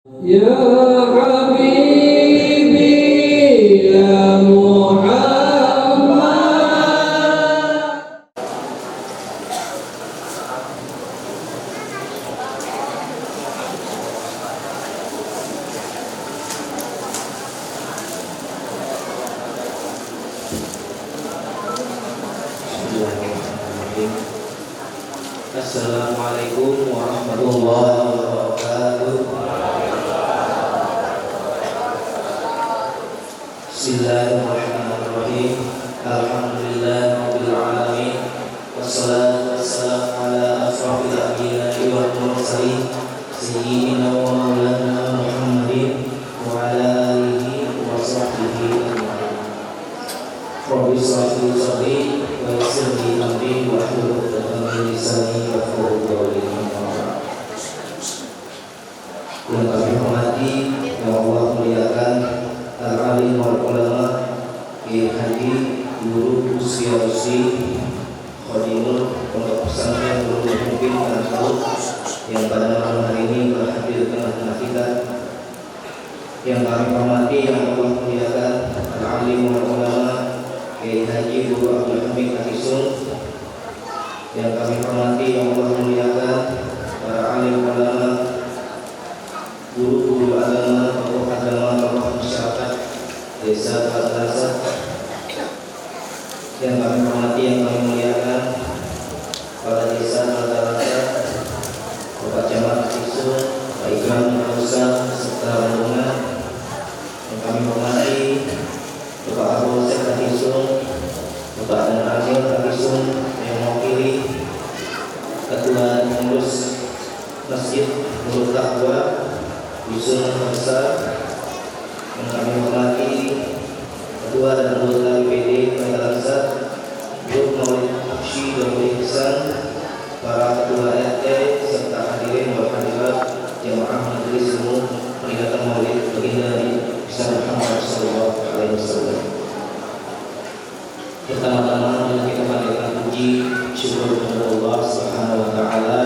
Ya Habibi ya Muhammad. Assalamualaikum warahmatullahi wabarakatuh. Bismillahirrahmanirrahim. Alhamdulillahirabbil alamin. Wassalatu wassalamu ala asrofil anbiya'i wal mursalin sayyidina wa maulana Muhammadin wa ala alihi wa sahbihi ajma'in. Rabbi shrah li sadri wa yassir li amri wa hlul 'uqdatam min lisani yafqahu qawli. Yang kami hormati, yang Allah muliakan, al-alim wal ulama, Kiai Haji Guru Usia-usi Khadimul Pondok Pesantren Nurul Muqin Al-Faruq yang pada malam hari ini telah hadir di tengah-tengah kita. Yang kami hormati, yang Allah muliakan, al-alim wal ulama, Kiai Haji Guru Abdul Hamid Atisun. Yang kami hormati, yang Allah muliakan, para alim ulama, guru-guru agama, tokoh agama, tokoh masyarakat desa Al-Azhar. Yang kami hormati, yang kami muliakan, kepala desa Al-Azhar, Bapak Camat Atisun, Pak Ikram Al-Usa, serta rombongan. Yang kami hormati, Bapak Abu Sek Atisun, Bapak dan Amir Atisun yang mewakili Ketua Pengurus Masjid Nurul Taqwa Dusun Besar. Yang kami hormati Ketua dan anggota DPD Al-Azhar, Grup Maulid Habsyi dan Maulid Ihsan, para ketua RT serta hadirin wal hadirat jamaah majelis umum peringatan Maulid baginda Nabi Muhammad sallallahu alaihi wasallam. Pertama-tama kita panjatkan puji syukur kepada Allah Subhanahu wa taala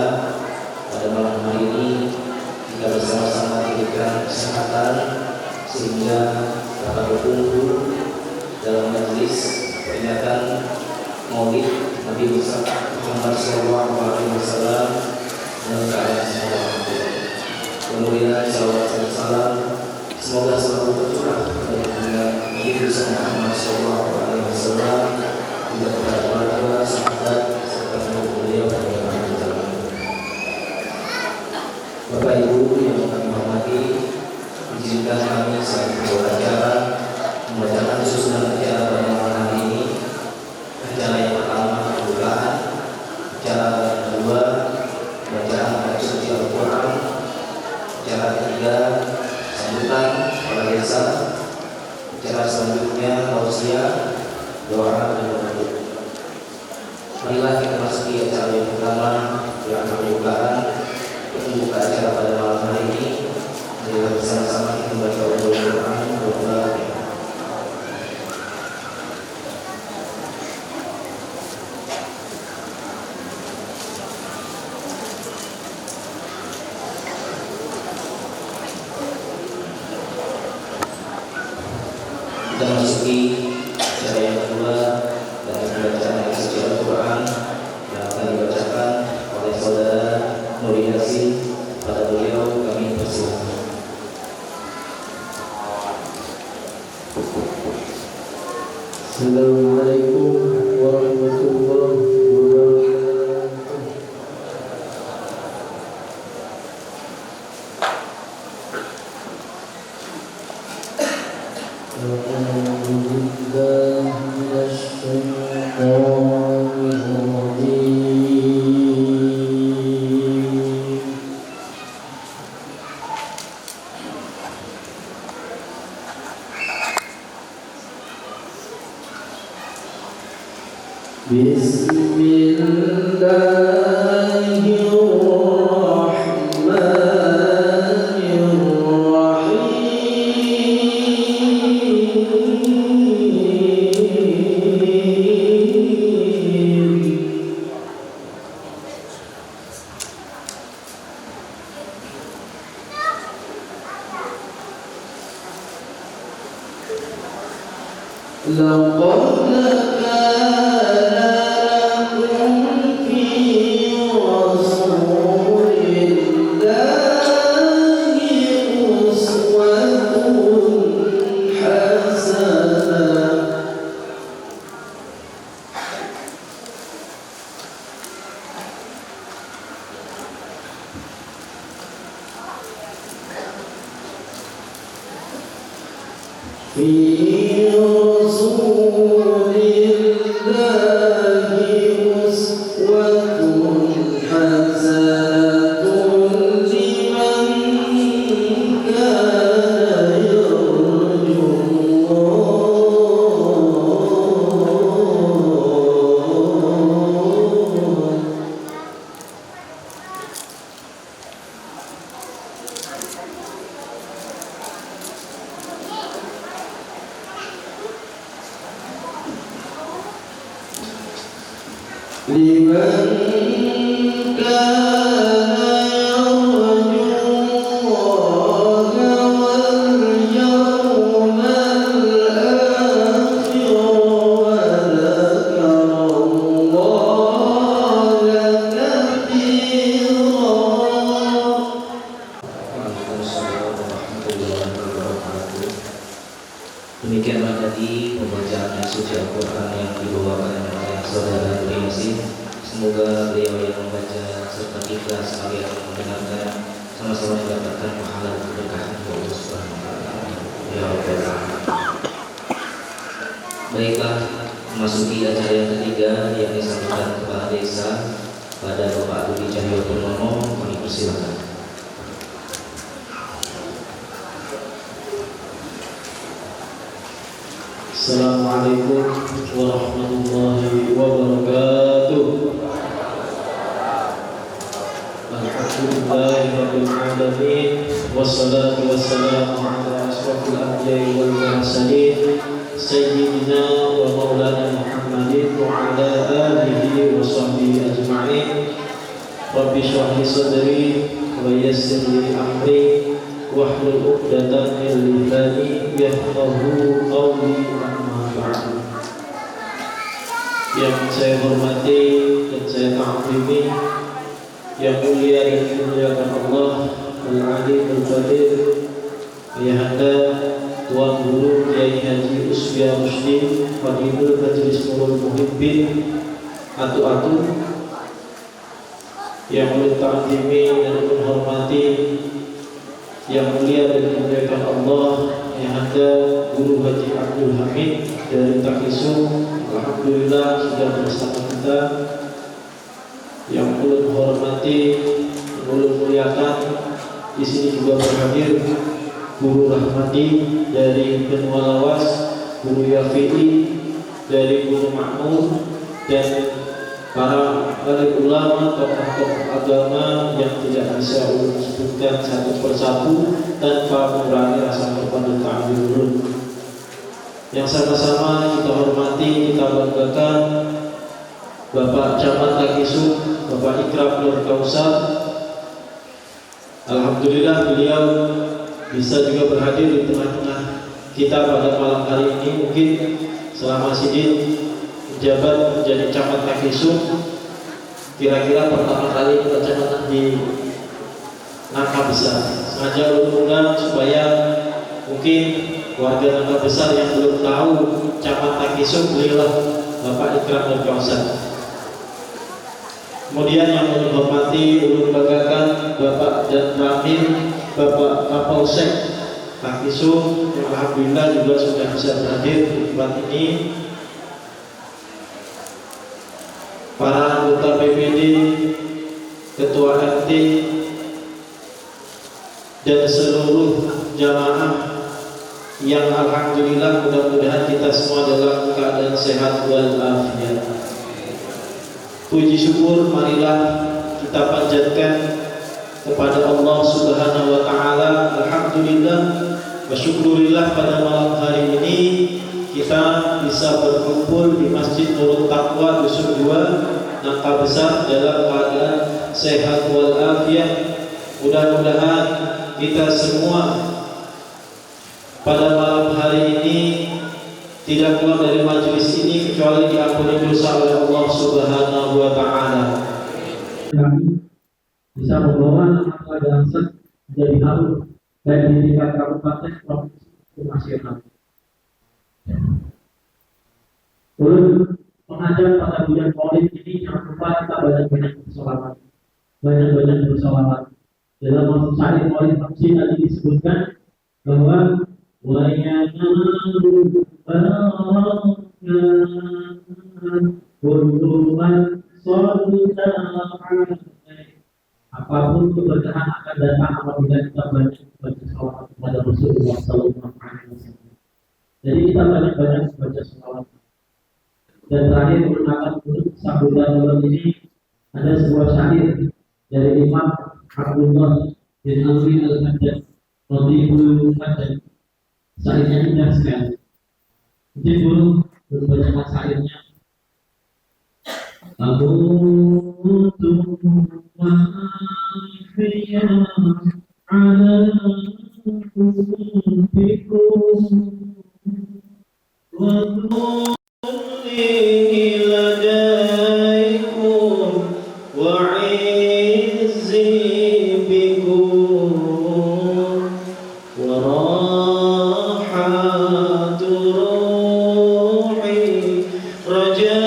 pada malam hari ini kita bersama-sama diberikan kesehatan sehingga dapat berkumpul dalam majelis peringatan Maulid Nabi Muhammad sallallahu alaihi wasallam dalam keadaan sehat. Kemudian salawat dan salam semoga selalu tercurah kepada Nabi Muhammad sallallahu alaihi wasallam, juga kepada keluarga, sahabat serta seluruh beliau dan yang akan berjalan. Bapak Ibu yang kami hormati, izinkan kami saat beracara membacakan susunan acara pada malam hari ini. Acara yang pertama pembukaan, acara kedua bacaan ayat suci Al-Quran, acara ketiga sambutan kepala desa, acara selanjutnya tausiah, doa dan penutup. Marilah kita masuki acara yang pertama, yang pembukaan. Membuka acara pada malam hari ini, marilah bersama-sama kita membaca Al-Quran. Kita masuki acara yang kedua dari pembacaan ayat suci Al-Quran yang akan dibacakan oleh saudara Nur Yasin. Pada beliau kami persilakan. Assalamualaikum warahmatullahi wabarakatuh. لقد كان لكم في رسول الله أسوة حسنة في رسول الله أسوة حسنة لمن كان يرجو الله لمن كان يرجو الله واليوم الآخر وذكر الله كثيرا. Waalaikumsalam warahmatullahi wabarakatuh. Demikianlah tadi pembacaan ayat suci Al-Quran yang dibawakan oleh saudara Rimsi. Semoga beliau yang membaca serta kita sekalian yang mendengarkan sama-sama mendapatkan pahala dan keberkahan dari Allah Subhanahu wa taala. Ya Rabbal alamin. Baiklah, memasuki acara yang ketiga yang disampaikan kepala desa pada Bapak Budi Cahyo Purnomo, kami persilakan. Assalamualaikum warahmatullahi wabarakatuh. Alhamdulillahirabbil alamin wassalatu wassalamu ala asyrofil anbiya'i wal mursalin sayyidina wa maulana Muhammadin wa ala alihi wa sahbihi ajma'in. Rabbi shrah li sadri wa yassir li amri wahlul 'uqdatam min lisani yafqahu qawli. Yang saya hormati dan saya ta'zimi, yang mulia dan dimuliakan Allah Al-Alim Al-Qadir, Ayahanda Tuan Guru Kiai Haji Usbia Rusdi Fadilul Majlis Nurul Muhibbin Atu-Atu, yang mulia ta'zimi dan menghormati, yang mulia dan dimuliakan Allah Ayahanda Guru Haji Abdul Hamid dari Takisu, alhamdulillah sudah bersama kita. Yang ulun hormati, ulun muliakan, di sini juga berhadir Guru Rahmati dari Benua Lawas, Guru Yafi'i dari Guru Makmur, dan para alim ulama, tokoh-tokoh agama yang tidak bisa ulun sebutkan satu persatu tanpa mengurangi rasa hormat dan ta'zim. Yang sama-sama kita hormati, kita banggakan Bapak Camat Takisu, Bapak Ikram Nur Kausar. Alhamdulillah beliau bisa juga berhadir di tengah-tengah kita pada malam hari ini. Mungkin selama Sidin menjabat menjadi Camat Takisu, kira-kira pertama kali kecamatan di Nangka Besar. Sengaja undang supaya mungkin warga Nangka Besar yang belum tahu Camat Takisu, belilah Bapak Ikram Nur Kausar. Kemudian yang menghormati ulun banggakan Bapak dan Ramil, Bapak Kapolsek Takisu, yang alhamdulillah juga sudah bisa berhadir di tempat ini. Para anggota PPD, Ketua RT, dan seluruh jamaah yang alhamdulillah mudah-mudahan kita semua dalam keadaan sehat walafiat. Puji syukur marilah kita panjatkan kepada Allah Subhanahu wa taala. Alhamdulillah wa syukurillah pada malam hari ini kita bisa berkumpul di Masjid Nurul Taqwa Dusun 2 Nangka Besar dalam keadaan sehat walafiat. Mudah-mudahan kita semua pada malam hari ini tidak keluar dari majelis ini kecuali diampuni dosa oleh Allah Subhanahu wa taala. Kami bisa membawa nama keadaan menjadi harum baik di tingkat kabupaten, provinsi, maupun nasional. Ulun mengajak pada bulan Maulid ini jangan lupa kita banyak-banyak bersolawat, banyak-banyak bersolawat. Dalam syair Maulid Hamsi tadi disebutkan bahwa wayanalu barakan kulluman sallallahu. Apapun keberkahan akan datang apabila kita banyak baca salawat kepada Rasulullah Sallallahu Alaihi Wasallam. Jadi kita banyak-banyak baca salawat. Dan terakhir menggunakan untuk sambutan malam ini ada sebuah syair dari Imam Abdullah bin Alwi Al-Haddad Radhiyallahu anhu. Syairnya indah sekali. Mungkin dulu berbacakan syairnya. Abutu wa'afiyah ala kullikum wa kulli ladaikum wa izzi bikum wa rahatu ruhi raja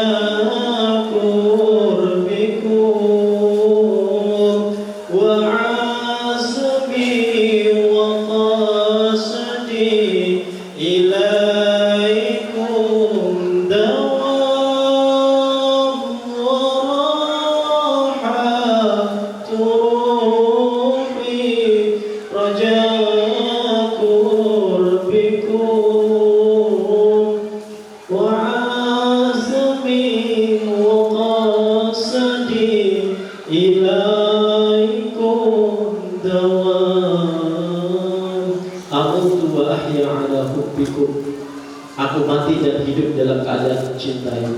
aku mati dan hidup dalam keadaan mencintaimu.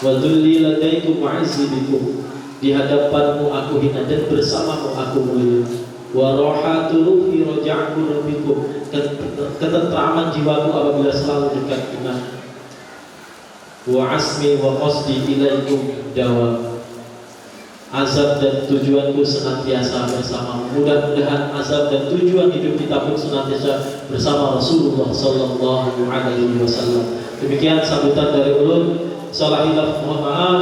Wa dhulli ladaikum wa izzi bikum, di hadapanmu aku hina dan bersamamu aku mulia. Wa rahatu ruhi raja'ku rabbikum, ketentraman jiwaku apabila selalu dekat iman. Wa asmi wa qasdi ilaikum dawam, azab dan tujuanku senantiasa bersama. Mudah-mudahan azab dan tujuan hidup kita pun senantiasa bersama Rasulullah Sallallahu Alaihi Wasallam. Demikian sambutan dari ulun. Salah hilaf mohon maaf.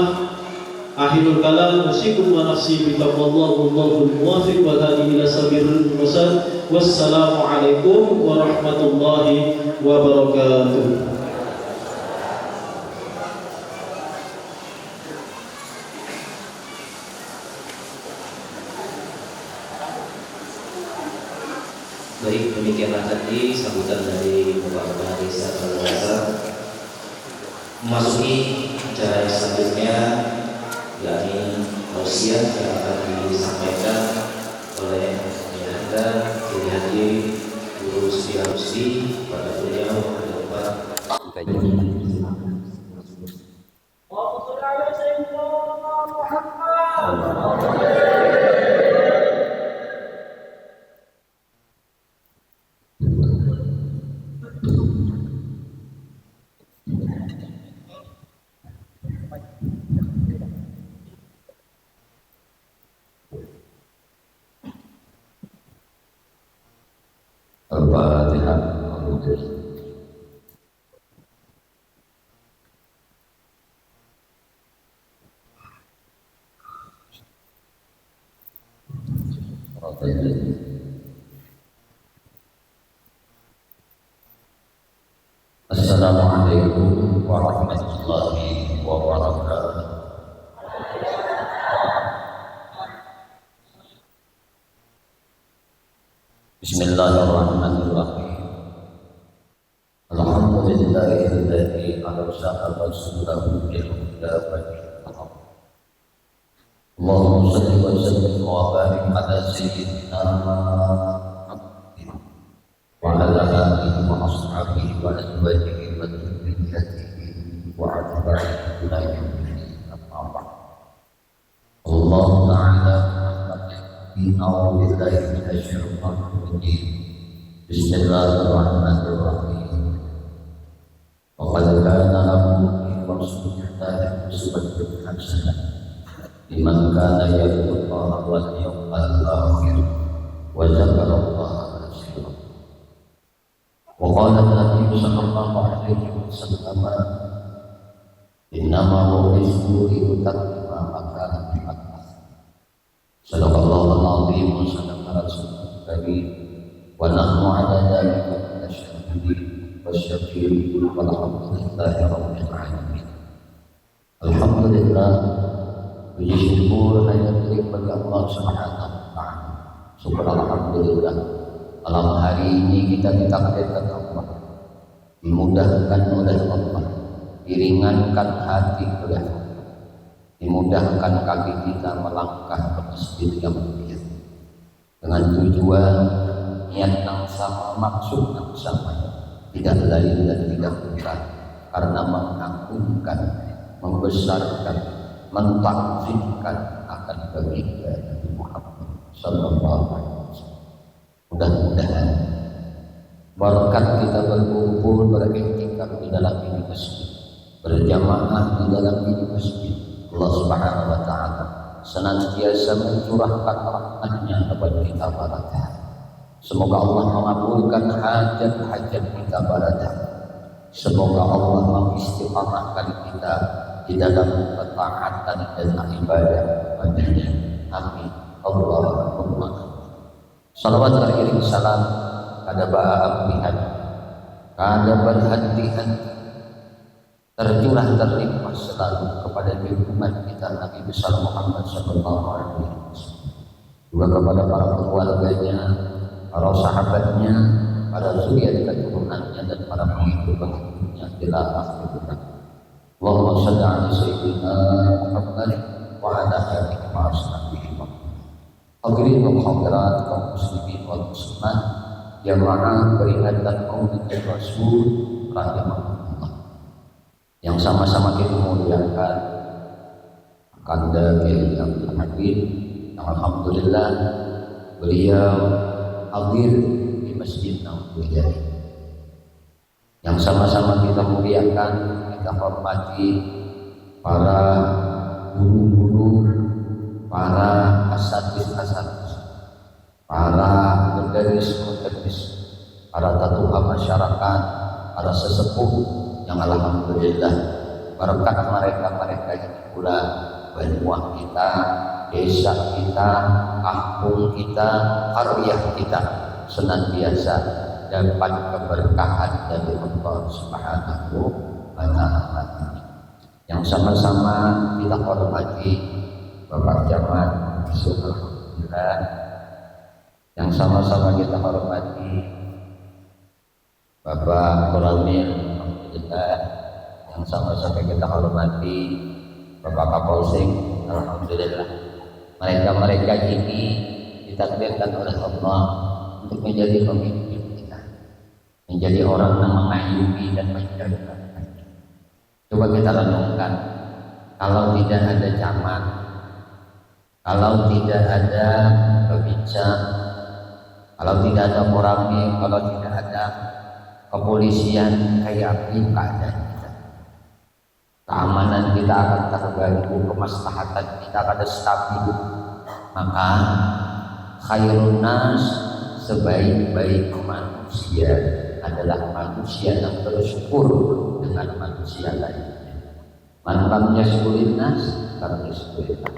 Akhirul kalam usikum wa nafsi bikamullahu wallahul muwafiq wa hadi ila sabirul mursal. Wassalamualaikum warahmatullahi wabarakatuh. Baik, demikianlah tadi sambutan dari Bapak Kepala Desa Kalawasa. Memasuki acara yang selanjutnya, yakni tausiah yang akan disampaikan oleh Anda Kiai Haji Guru Setia Rusdi pada beliau ada Pak. Al-Fatihah. Assalamualaikum warahmatullahi wabarakatuh. Bismillahirrahmanirrahim. Alhamdulillahilladzi arsala rasulahu bil huda wa dinil haqq. Allahumma shalli wa sallim wa barik ala sayyidina Muhammadin wa ala alihi wa ashabihi wa azwajihi wa dhurriyyatihi wa atba'ihi ila yaumil qiyamah. Allah ta'ala a'udzu billahi minasy syaithanir rajim. Bismillahirrahmanirrahim. hasanah liman kana yarjullaha wal yawmal akhir wa dzakara Allaha katsiran. Wa qala an-nabiy sallallahu alaihi wasallam innama bu'ithu litatimma makaana al-akhir. Sadaqallahu al-azim wa sadaqa rasulul karim wa nahnu ala dzalika minasyahidin wasyakirin walhamdulillahi rabbil alamin. Alhamdulillah, puji syukur hanya milik bagi Allah Subhanahu wa taala. Syukur alhamdulillah, malam hari ini kita ditakdirkan Allah, dimudahkan oleh Allah, diringankan hati oleh Allah, dimudahkan kaki kita melangkah ke masjid yang mulia dengan tujuan niat yang sama, maksud yang sama, tidak lain dan tidak bukan, karena mengagungkan, membesarkan, mentakzimkan akan baginda Nabi Muhammad sallallahu alaihi wasallam. Mudah-mudahan berkat kita berkumpul beriktikaf di dalam ini masjid, berjamaah di dalam ini masjid, Allah Subhanahu wa taala senantiasa mencurahkan rahmat-Nya kepada kita barakah. Semoga Allah mengabulkan hajat-hajat kita barakah. Semoga Allah mengistiqamahkan kita di dalam ketaatan dan ibadah kepada-Nya. Amin. Allahumma. Salawat beriring salam pada ba'abihan, kada berhenti-henti, tercurah terlimpah selalu kepada junjungan kita Nabi besar Muhammad sallallahu alaihi wasallam, juga kepada para keluarganya, para sahabatnya, para zuriat keturunannya dan para pengikut-pengikutnya ila akhir zaman. Allahumma shalli ala sayyidina Muhammad wa ala alihi wa ashabihi. Hadirin wa hadirat kaum muslimin wal muslimat, jamaah peringatan Maulid Rasul rahimahullah yang sama-sama kita muliakan, Kanda Kiai Abdul Hamid yang alhamdulillah beliau hadir di Masjid Nabawi, yang sama-sama kita muliakan, kita hormati para guru-guru, para asatidz, para mudarris, para tatuha masyarakat, para sesepuh yang alhamdulillah berkat mereka ini pula banua kita, desa kita, kampung kita, qaryah kita senantiasa dapat keberkahan dari Allah Subhanahu wa taala. Yang sama-sama kita hormati Bapak Camat alhamdulillah, yang sama-sama kita hormati Bapak Koramil alhamdulillah, yang sama-sama kita hormati Bapak Kapolsek alhamdulillah. Mereka ini ditakdirkan oleh Allah untuk menjadi pemimpin kita, menjadi orang yang mengayomi dan menjaga. Coba kita renungkan, kalau tidak ada camat, kalau tidak ada pembicara, kalau tidak ada koramil, kalau tidak ada kepolisian, kayak apa keadaan kita? Keamanan kita akan terganggu, kemaslahatan kita akan stabil. Maka khairun nas, sebaik-baik manusia adalah manusia yang bersyukur dengan manusia lainnya. Man lam yashkurin nas lam yashkurillah.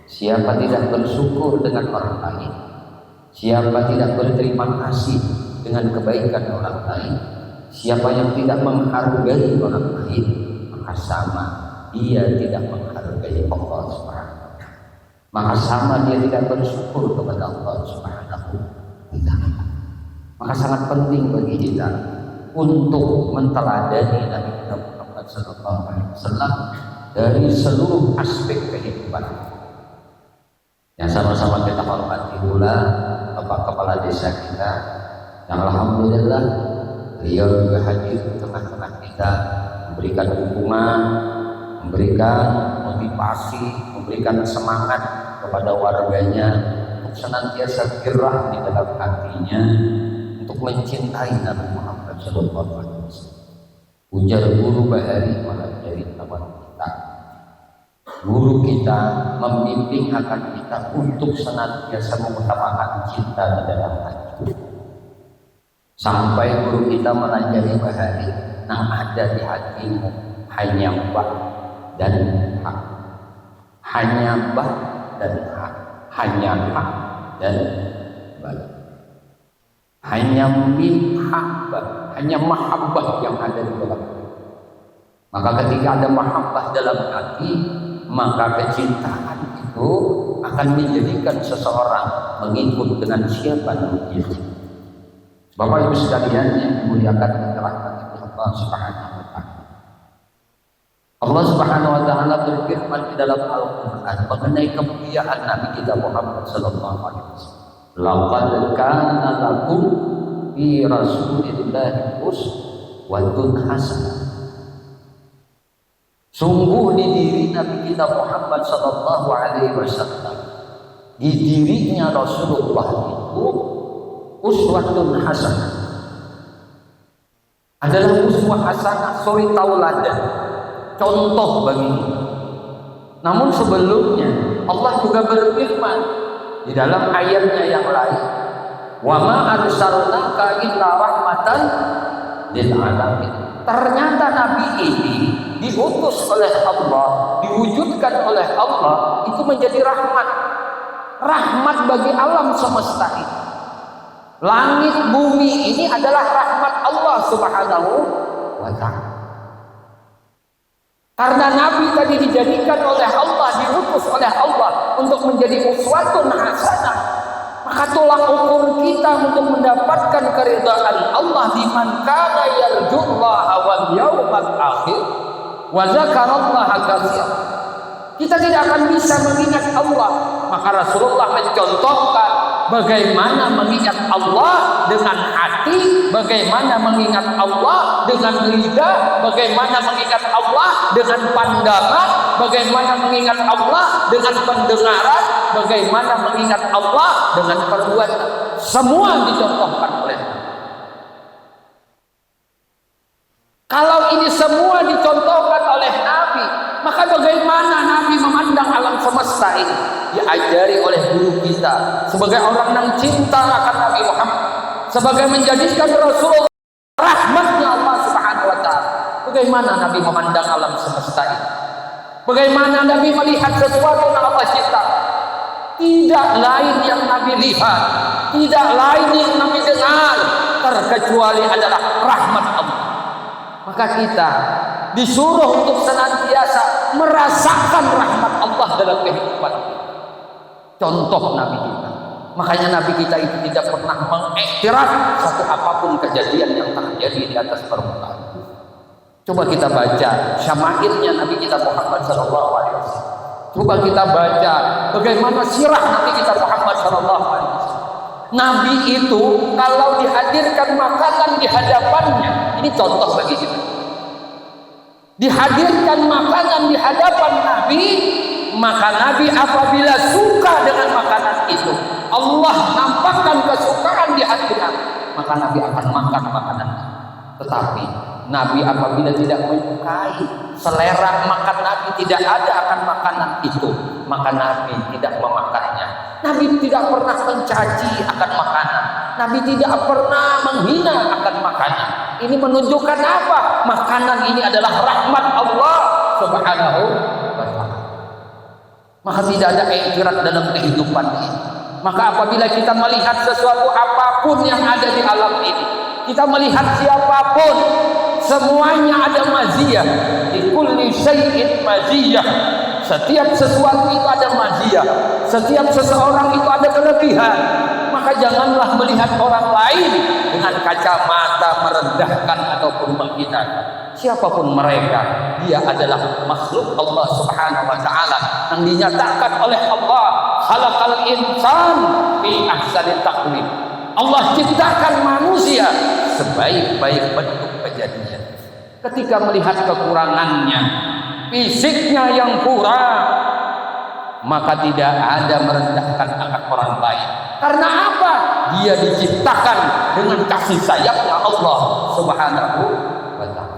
Siapa tidak bersyukur dengan orang lain, siapa tidak berterima kasih dengan kebaikan orang lain, siapa yang tidak menghargai orang lain, maka sama dia tidak menghargai Allah Subhanahu wa taala. Maka sama dia tidak bersyukur kepada Allah Subhanahu wa taala. Maka sangat penting bagi kita untuk menteladani Nabi Muhammad sallallahu alaihi wasallam dari seluruh aspek kehidupan. Yang sama-sama kita hormati pula Bapak Kepala Desa kita yang alhamdulillah beliau juga hadir di tengah-tengah kita, memberikan dukungan, memberikan motivasi, memberikan semangat kepada warganya untuk senantiasa girah di dalam hatinya untuk mencintai Nabi Muhammad sallallahu alaihi wasallam. Ujar guru bahari malah jadi teman kita. guru kita membimbing akan kita untuk senantiasa mengutamakan cinta di dalam hati. Sampai guru kita melajari bahari, yang ada di hatimu hanya ba dan ha, hanya ba dan ha, hanya ha dan ba, hanya mahabbah, hanya mahabbah yang ada di dalam hati. Maka ketika ada mahabbah dalam hati, maka kecintaan itu akan menjadikan seseorang mengikut dengan siapa namanya. Bapak Ibu sekalian yang dimuliakan oleh rahmat Allah Subhanahu wa taala. Allah Subhanahu wa taala berfirman di dalam Al-Qur'an mengenai kemuliaan Nabi kita Muhammad sallallahu alaihi wasallam. Laqad kana lakum fi Rasulillahi uswatun hasanah. Sungguh di diri Nabi kita Muhammad sallallahu alaihi wasallam, di dirinya Rasulullah itu uswatun hasanah, adalah uswah hasanah, suri tauladan, contoh bagi kita. Namun sebelumnya Allah juga berfirman di dalam ayatnya yang lain, wa ma arsalnaka illa rahmatan lil alamin. Ternyata Nabi ini diutus oleh Allah, diwujudkan oleh Allah itu menjadi rahmat bagi alam semesta ini. Langit bumi ini adalah rahmat Allah Subhanahu wa ta'ala. Karena Nabi tadi dijadikan oleh Allah, diutus oleh Allah untuk menjadi uswatun hasanah, maka tolak ukur kita untuk mendapatkan keridhaan Allah di man kana yarjullaha wal yawmal akhir wa dzakarallaha katsiran. Kita tidak akan bisa mengingat Allah, maka Rasulullah mencontohkan bagaimana mengingat Allah dengan hati, bagaimana mengingat Allah dengan lidah, bagaimana mengingat Allah dengan pandangan, bagaimana mengingat Allah dengan pendengaran, bagaimana mengingat Allah dengan perbuatan. Semua dicontohkan oleh Nabi. Kalau ini semua dicontohkan oleh Nabi, maka bagaimana Nabi memandang alam semesta ini? Diajari oleh guru kita sebagai orang yang cinta akan Nabi Muhammad, sebagai menjadikan Rasulullah rahmatnya Allah Subhanahu wa ta'ala. Bagaimana Nabi memandang alam semesta ini? Bagaimana Nabi melihat sesuatu yang Allah cipta? Tidak lain yang Nabi lihat, tidak lain yang Nabi dengar, terkecuali adalah rahmat Allah. Maka kita disuruh untuk senantiasa merasakan rahmat Allah dalam kehidupan kita. Contoh Nabi kita. Makanya Nabi kita itu tidak pernah mengiktiraf satu apapun kejadian yang terjadi di atas permukaan. Coba kita baca syama'ilnya Nabi kita Muhammad sallallahu alaihi wasallam. Coba kita baca bagaimana sirah Nabi kita Muhammad sallallahu alaihi wasallam. Nabi itu kalau dihadirkan makanan di hadapannya, ini contoh bagi kita. Dihadirkan makanan di hadapan Nabi, maka Nabi apabila suka dengan makanan itu, Allah nampakkan kesukaan di hati Nabi, maka Nabi akan makan makanan itu. Tetapi Nabi apabila tidak menyukai, selera makan Nabi tidak ada akan makanan itu, maka Nabi tidak memakannya. Nabi tidak pernah mencaci akan makanan, Nabi tidak pernah menghina akan makanan. Ini menunjukkan apa? Makanan ini adalah rahmat Allah Subhanahu wa ta'ala. Maka tidak ada ikrar dalam kehidupan ini. Maka apabila kita melihat sesuatu apapun yang ada di alam ini, kita melihat siapapun, semuanya ada maziyah. Di kulli syai'in maziyah. Setiap sesuatu itu ada maziyah. Setiap seseorang itu ada kelebihan. Maka janganlah melihat orang lain dengan kacamata merendahkan ataupun menghinakan. Siapapun mereka, dia adalah makhluk Allah Subhanahu wa ta'ala yang dinyatakan oleh Allah, khalaqal insan fi ahsani taqwim. Allah ciptakan manusia sebaik-baik bentuk kejadian. Ketika melihat kekurangannya, fisiknya yang kurang, maka tidak ada merendahkan akan orang lain. Karena apa? Dia diciptakan dengan kasih sayangnya Allah Subhanahu wa ta'ala.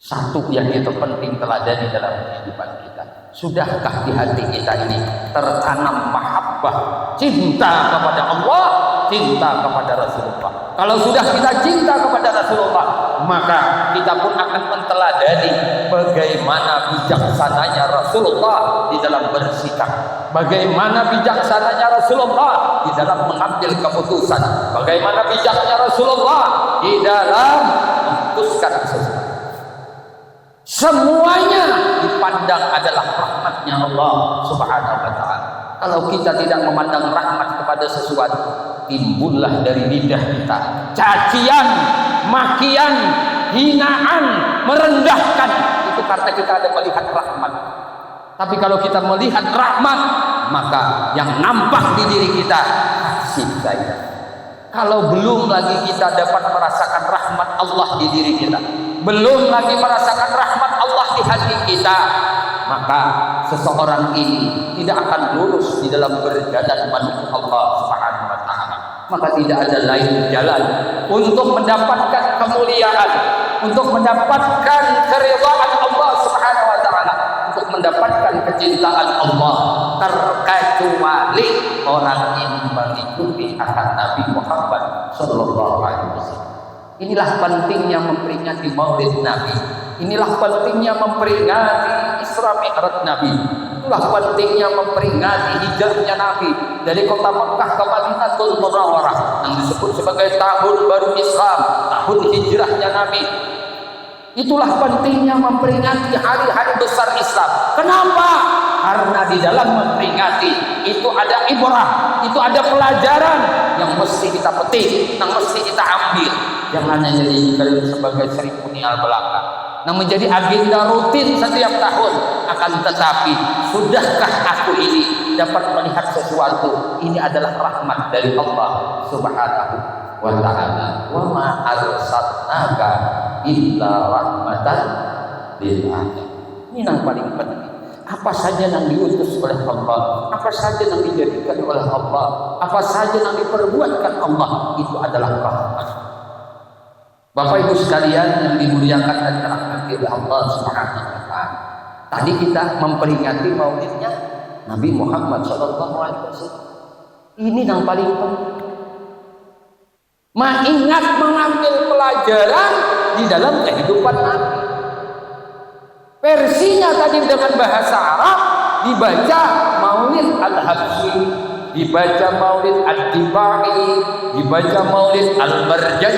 Satu yang itu penting teladani dalam kehidupan kita. Sudahkah di hati kita ini tertanam mahabbah, cinta kepada Allah, cinta kepada Rasulullah? Kalau sudah kita cinta kepada Rasulullah, maka kita pun akan menteladani bagaimana bijaksananya Rasulullah di dalam bersikap, bagaimana bijaksananya Rasulullah di dalam mengambil keputusan, bagaimana bijaknya Rasulullah di dalam memutuskan sesuatu. Semuanya dipandang adalah rahmatnya Allah Subhanahu wa ta'ala. Kalau kita tidak memandang rahmat kepada sesuatu, timbullah dari lidah kita cacian, makian, hinaan, merendahkan. Itu karena kita ada melihat rahmat. Tapi kalau kita melihat rahmat, maka yang nampak di diri kita kasih sayang. Kalau belum lagi kita dapat merasakan rahmat Allah di diri kita, belum lagi merasakan rahmat Allah di hati kita, maka seseorang ini tidak akan lurus di dalam berjalan menuju Allah Subhanahu wa ta'ala. Maka tidak ada lain jalan untuk mendapatkan kemuliaan, untuk mendapatkan keridhaan Allah Subhanahu wa ta'ala, untuk mendapatkan kecintaan Allah, terkecuali orang ini mengikuti akan Nabi Muhammad sallallahu alaihi wasallam. Inilah pentingnya memperingati Maulid Nabi. Inilah pentingnya memperingati Isra Mi'raj Nabi. Itulah pentingnya memperingati hijrahnya Nabi dari kota Mekah ke Madinatul Munawwarah yang disebut sebagai tahun baru Islam, tahun hijrahnya Nabi. Itulah pentingnya memperingati hari-hari besar Islam. Kenapa? Karena di dalam memperingati itu ada ibrah, itu ada pelajaran yang mesti kita petik, yang mesti kita ambil. Jangan hanya dijadikan sebagai seremonial belaka, yang menjadi agenda rutin setiap tahun. Akan tetapi, sudahkah aku ini dapat melihat sesuatu? Ini adalah rahmat dari Allah Subhanahu wa ta'ala. Wa ma arsalnaka illa rahmatan lil alamin. Ini yang paling penting. Apa saja yang diutus oleh Allah, apa saja yang dijadikan oleh Allah, apa saja yang diperbuatkan Allah, itu adalah rahmat. Bapak Ibu sekalian yang dimuliakan dan dirahmati oleh Allah Subhanahu wa ta'ala. Tadi kita memperingati maulidnya Nabi Muhammad sallallahu alaihi wasallam. Ini yang paling penting. Mengingat mengambil pelajaran di dalam kehidupan Nabi. Versinya tadi dengan bahasa Arab dibaca Maulid Al-Habsyi, dibaca Maulid Ad-Dibai, dibaca Maulid Al-Barjati,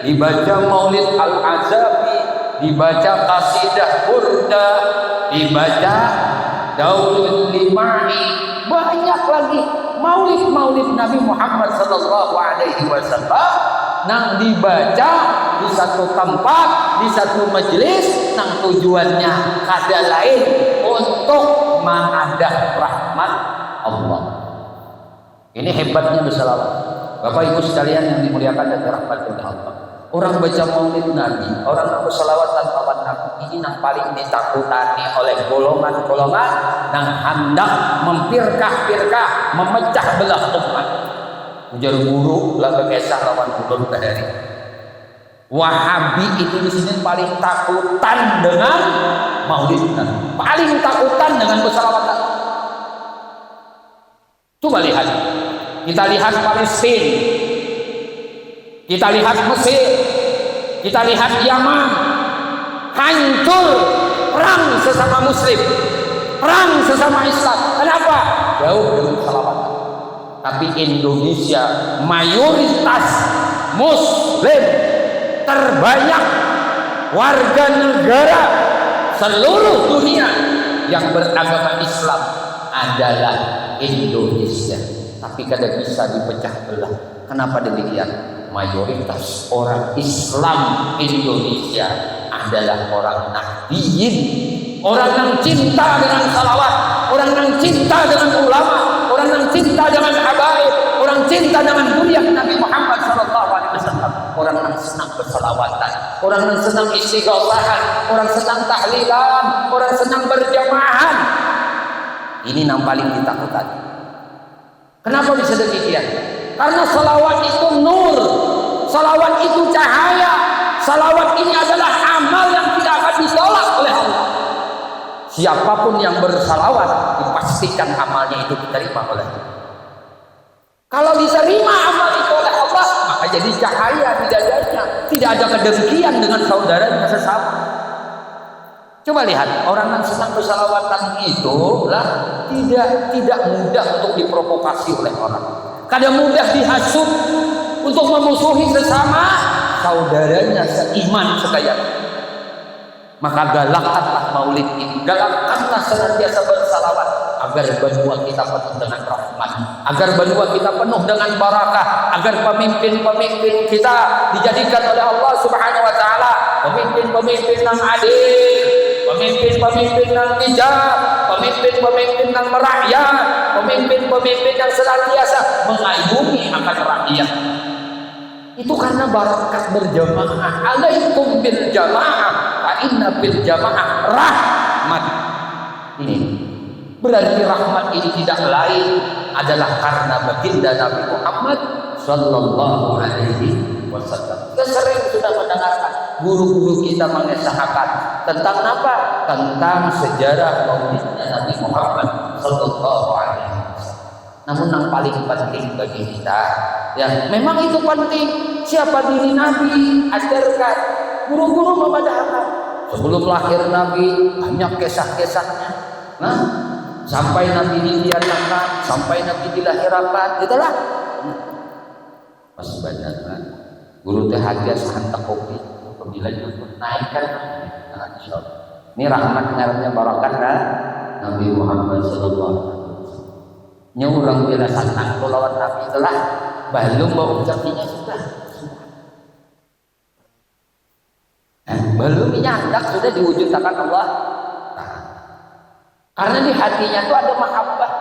dibaca Maulid Al-Azabi, dibaca Qasidah Burda, dibaca Daulul Limai, banyak lagi maulid-maulid Nabi Muhammad sallallahu alaihi wasallam yang dibaca di satu tempat, di satu majelis, yang tujuannya kada lain untuk mengadah rahmat Allah. Ini hebatnya berselawat. Bapak Ibu sekalian yang dimuliakan dan dirahmati oleh Allah. Orang baca maulid Nabi, orang berselawat tanpa Nabi, ini yang paling ditakutani oleh golongan-golongan yang hendak memfirkah-firkah, memecah belah umat. Ujar guru lalu kisah lawan ulun tadi. Wahabi itu di sini paling takutan dengan maulid Nabi, paling takutan dengan berselawat. Coba lihat, kita lihat Palestina, kita lihat Mesir, kita lihat Yaman, hancur, perang sesama Muslim, perang sesama Islam. Kenapa? Jauh dengan selawatan. Tapi Indonesia mayoritas Muslim, terbanyak warga negara seluruh dunia yang beragama Islam adalah Indonesia. Tapi kada bisa dipecah belah. Kenapa demikian? Mayoritas orang Islam Indonesia adalah orang nahdiyin, orang yang cinta dengan salawat, orang yang cinta dengan ulama, orang yang cinta dengan habaib, orang cinta dengan mulia Nabi Muhammad sallallahu alaihi wasallam, orang yang senang berselawatan, orang yang senang istighosahan, orang senang tahlilan, orang senang berjamaah. Ini yang paling ditakutkan. Kenapa bisa demikian? Karena salawat itu nur, salawat itu cahaya, salawat ini adalah amal yang tidak akan Siapapun yang bersalawat dipastikan amalnya itu diterima oleh Allah. Kalau diterima amal itu oleh Allah, maka jadi cahaya di dadanya, tidak ada kedengkian dengan saudaranya sesama. Coba lihat, orang yang senang bersalawatan itu lah tidak mudah untuk diprovokasi oleh orang. Kadang mudah dihasut untuk memusuhi sesama saudaranya seiman sekaya. Maka galakkanlah maulid ini, galakkanlah senantiasa bersalawat agar benua kita penuh dengan rahmat, agar benua kita penuh dengan barakah, agar pemimpin-pemimpin kita dijadikan oleh Allah Subhanahu wa taala pemimpin-pemimpin yang adil, pemimpin-pemimpin yang bijak, pemimpin-pemimpin yang merakyat, pemimpin-pemimpin yang senantiasa mengayomi akan rakyat. Itu karena barakat berjamaah. Alaikum bil jamaah, fa inna bil jamaah rahmat. Ini berarti rahmat ini tidak lain adalah karena baginda Nabi Muhammad sallallahu alaihi wasallam. Kita sering sudah mendengarkan guru-guru kita mengisahkan tentang apa? Tentang sejarah maulidnya Nabi Muhammad sallallahu alaihi wasallam. Namun yang paling penting bagi kita, ya memang itu penting, siapa diri Nabi ajarkan, guru-guru memadakan. Sebelum lahir Nabi banyak kisah-kisahnya. Nah, sampai Nabi dihianakan, sampai Nabi dilahirkan, itulah. Pas banyak kan, guru teh haja sahantak kopi, apabila jemput naikkan, nah, insyaallah. Ini rahmatnya barakat Nabi Muhammad sallallahu alaihi wasallam. Nyurang bila santang lawan Nabi itulah belum mau ucapnya sudah. Belum nyandak sudah diwujudkan Allah. Karena di hatinya itu ada mahabbah.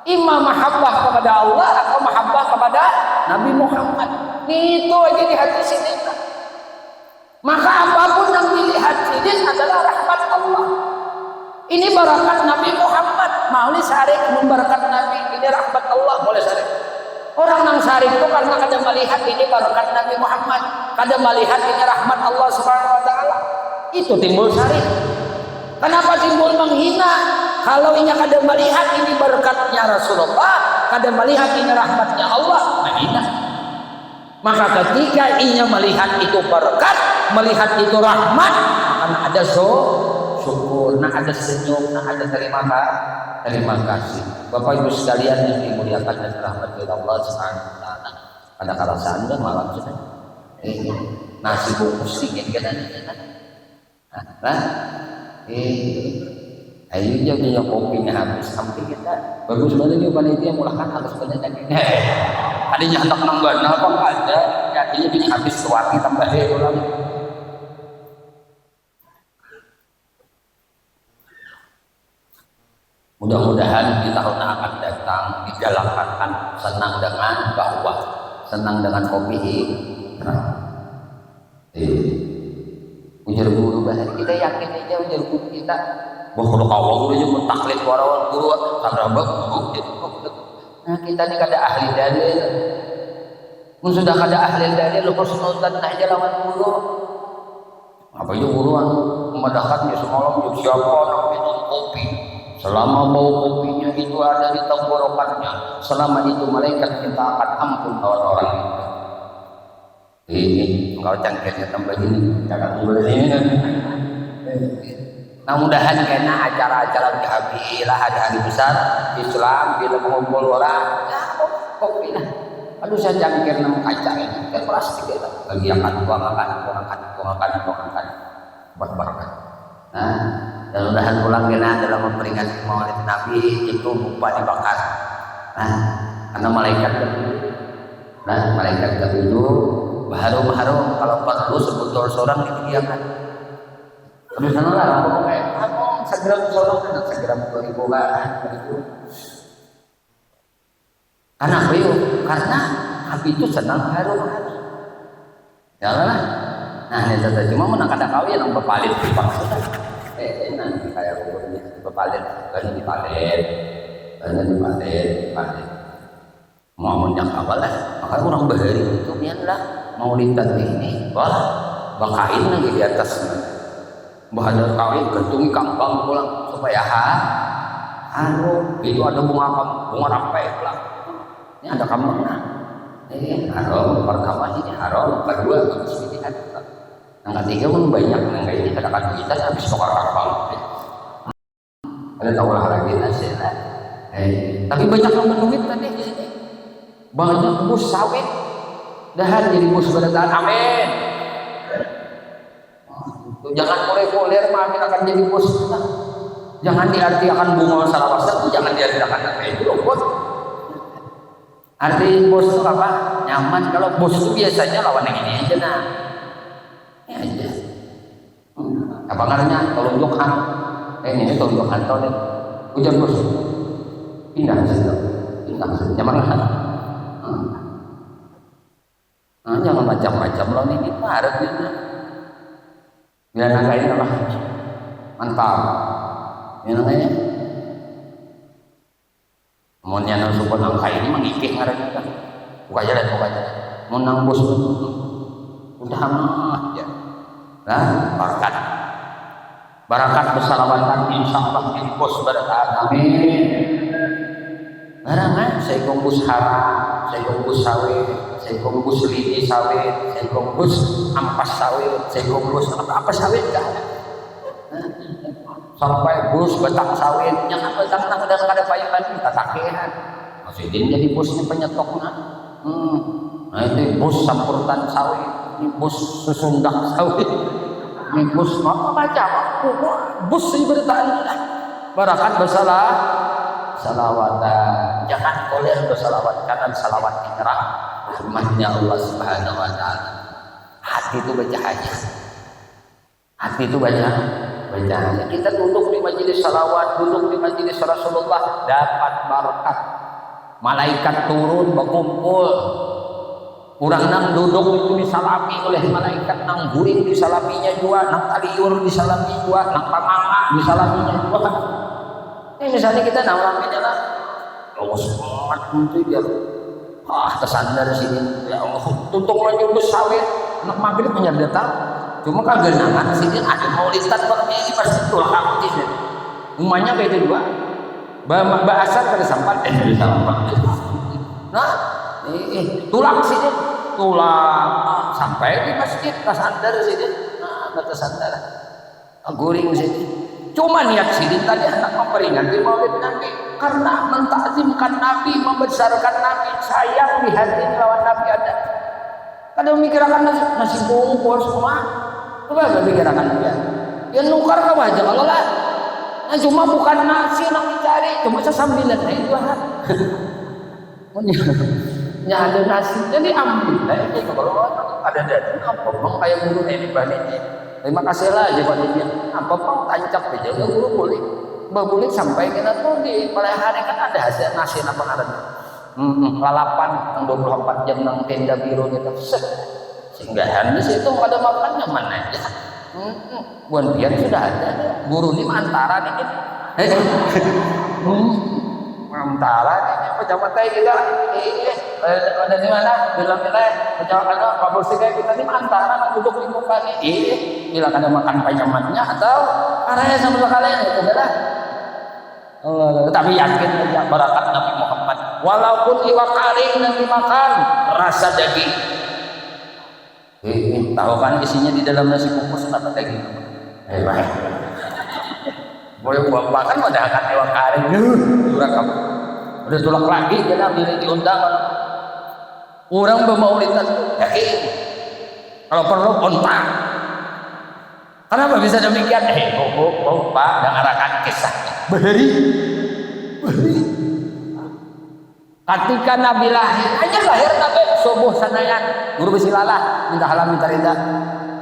Imam mahabbah kepada Allah atau mahabbah kepada Nabi Muhammad. Itu aja di hati sini. Maka apapun yang dilihat sini adalah rahmat Allah. Ini barakat Nabi Muhammad. Mauli syarik membarakat Nabi. Ini rahmat Allah, boleh syarik. Orang yang syarik itu karena kadang melihat ini barakat Nabi Muhammad, kadang melihat ini rahmat Allah Subhanahu wa taala. Itu timbul syarik. Kenapa timbul menghina? Kalau ini kadang melihat ini berkatnya Rasulullah, kadang melihat ini rahmatnya Allah, menghina. Maka ketika ia melihat itu berkat, melihat itu rahmat, akan ada syukur, nah ada senyum, nah ada terima kasih. Bapak Ibu sekalian yang dimuliakan dan dirahmati Allah Subhanahu wa taala. Pada kala Anda malam sudah nasi bungkus dingin kan ada. Ayo punya kopinya habis sampai kita bagus banget juga panitia mulakan harus banyak. Adanya hendak nambah apa enggak ada, akhirnya ini habis suami tambah ulang. Mudah-mudahan di tahun yang akan datang digalakkan senang dengan bahwa senang dengan kopi. Ujar guru bahasa kita yakin aja ujar guru kita. Wah kalau kawal guru aja mentaklid warawal guru sadrabak guru. Nah kita ini kada ahli dalil. Mun sudah kada ahli dalil lu persenutan aja lawan guru. Apa itu guru memadahkan ya semalam yuk siapa nak minum kopi. Selama bau kopinya itu ada di tenggorokannya, selama itu malaikat minta akan ampun lawan orang itu. Ini kalau cangkirnya tambah gini, jangan boleh ini. Nah mudahan karena acara-acara dihabilah ada hari besar Islam kita mengumpul orang, ya kopi lah. Aduh saya cangkir nama kaca ini, kan plastik itu. Lagi akan buang buat berkat. Nah. Dan mudahan pulang kena dalam memperingati maulid Nabi itu lupa dibakar. Nah, karena malaikat itu baharu kalau perlu sebutul seorang didiamkan. Terus sana lah, kamu segera seorang dan segera 2.000 kan begitu. Karena apa yuk? Karena Nabi itu senang harum. Ya lah. Nah, ini cuma menangkap kawin yang berpalit dipaksa. Nanti kayak umurnya berpalit, banyak dipalit. Mau menjak awal lah, maka orang bahari itu biarlah mau lintas ini, bakain lagi di atas. bahan kawin gantungi kambang pulang supaya harum. Itu ada bunga rampai pulang. Ini ada kambang. Ini harum pertama, ini harum kedua, terus ini ada. Yang ketiga pun banyak yang kayak ini kadang-kadang kita habis tukar kambang. Ada tahu lagi nasi lah. Tapi banyak yang menuit tadi di sini. Banyak bus sawit. Dahan jadi bus berdaan. Amin. Jangan mulai makin akan jadi bos. Jangan diartikan bunga salawasa, jangan diartikan itu loh bos. Arti bos itu apa? Nyaman. Kalau bos itu biasanya lawan yang ini aja nah. Ini aja. Apa ngarannya? Telunjukan. Ini telunjukan tahun ini. Hujan bos. Pindah saja. Pindah saja. Nyaman kan? Jangan macam-macam loh ini Maret ini. Biar nangkain apa? Mantap. Ini namanya. Mau nyana support nangkai ini mengikik ngarannya kan. Buka jalan. Mau nang bos. Udah mah ya. Nah, barakat bersalawatan insyaallah jadi bos barakat. Amin. Barangan saya kumbus haram, saya kumbus sawit, saya kumbus lidi sawit, saya kumbus ampas sawit, saya kumbus apa sawit kan? Sampai bus betang sawit, jangan betang nang udah ada payulan kita takehan. Maksudnya jadi busnya penyetoknya. Nah itu bus sampurtan sawit, ini bus susundak sawit, ini bus apa macam? Bus ibaratnya barakat bersalah. Salawatan, jangan koler bersalawat karena salawat inrah rahmatnya Allah Subhanahu wa taala. Hati itu bercahaya. Hati itu bercahaya. Kita duduk di majelis salawat, duduk di majelis Rasulullah dapat berkat. Malaikat turun berkumpul. Orang nang duduk itu disalami oleh malaikat, nang guring disalaminya juga, nang kaliur disalami juga, nang pamanga disalaminya juga. Ini misalnya kita nawamin lah, Allah semangat itu ya, tersandar sini, ya Allah, tutup lagi bersawit, anak maghrib punya datang, cuma kagak nangan sini ada maulidan barangnya ini pasti tulang aku di sini, umumnya kayak itu dua, bahasa pada sampan, nah, tulang sini, tulang sampai di masjid tersandar sini, nah tersandar, guring sini. Cuma niat sini tadi anak memperingati maulid Nabi karena mentakzimkan Nabi, membesarkan Nabi, sayang di hati lawan Nabi ada. Kadang mikirkan nasi bungkus semua, coba gak mikirkan dia. Ya nukar ke wajah kalau lah. Nah cuma bukan nasi yang dicari, cuma sesambilan itu lah. Ya ada nasi, jadi ambil lah. Kalau ada apa bang kayak guru ini balik. Terima kasih lah aja pada dia. Apa pun tancap aja, guru boleh sampai kita tuh di pada hari kan ada hasil nasi apa ngarannya. Lalapan yang 24 jam nang tenda biru gitu. Singgahan di situ pada makannya mana aja. Buan pian sudah ada. Guru ini antara nih. Antara ini pejabat kita. Ada di mana? Bilang kita pejabat Pak Bolsika kita ini antara duduk di muka nih. Bila kada makan panyamannya atau karena sama sekali itu benar. Tapi yakin aja barakat Nabi Muhammad. Walaupun iwak kering yang dimakan rasa daging. Tahu kan isinya di dalam nasi kukus apa daging? Baik. Boleh buat makan udah akan iwak kering. Durang kamu. Udah tulak lagi kita bila diundang. Orang bermaulidan daging. Kalau perlu ontak. Kenapa bisa demikian? Pak, dengarkan kisahnya. Beri. Ketika Nabi lahir, aja lahir Nabi subuh sanayan. Guru bisilalah, minta halal minta ridha.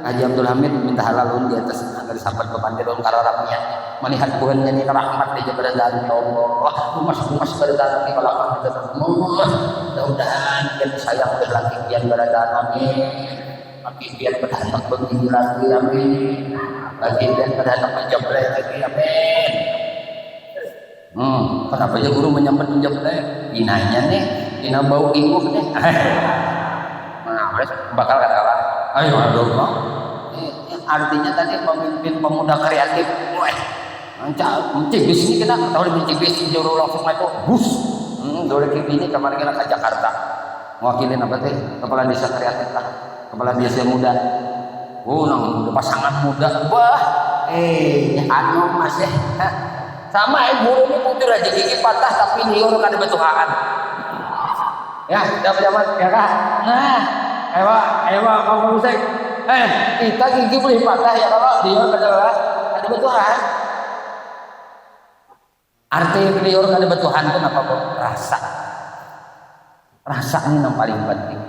Haji Abdul Hamid minta halalun di atas dari sahabat kepandirun kararapnya. Melihat Tuhan ini rahmat di jabatan ya Allah. Umas berdan di belakang kita semua. Mudah-mudahan yang sayang lagi yang berdan amin. Bagian berhanap begini lagi amin. Bagian berhanap menjeblek lagi amin. Kenapa aja guru menyambut menjeblek? Inanya nih, ina bau ingkuh nih. Nah, bakal kata lah. Ayo aduh. artinya tadi pemimpin pemuda kreatif. Wah, mencibis ini kita tahu mencibis juru langsung itu bus. Dore ini kemarin kita ke Jakarta. Mewakilin apa teh? Kepala desa kreatif lah. Kepala desa muda. Nang udah pasangan muda. Wah, anu Mas ya. Sama guru ini putus aja gigi patah tapi liur kada betuhaan. Ya, dapat ya kan? Nah, ewa kamu musik. Kita gigi boleh patah ya kalau liur kada betuhaan. Arti liur kada betuhan itu apa kok? Rasa ini yang paling penting.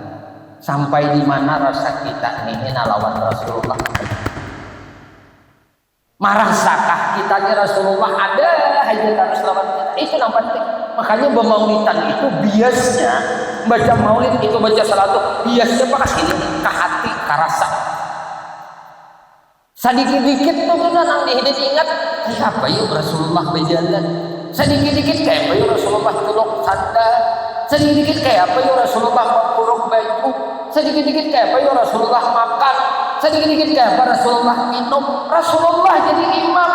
Sampai di mana rasa kita ini lawan Rasulullah. Marasakah kita di Rasulullah ada hajat harus lawan kita. Itu yang penting. Makanya bermaulidan itu biasnya baca maulid itu baca salatu biasnya pakai ini ke hati, ke rasa. Sedikit-dikit tuh kita nang dihidup ingat kayak apa yuk Rasulullah berjalan. Sedikit-dikit kayak apa yuk Rasulullah tuluk sandal. Sedikit-dikit kayak apa yuk Rasulullah kurung baju. Sedikit-dikit kayak apa yuk Rasulullah makan. Sedikit-dikit kayak apa Rasulullah minum. Rasulullah jadi imam.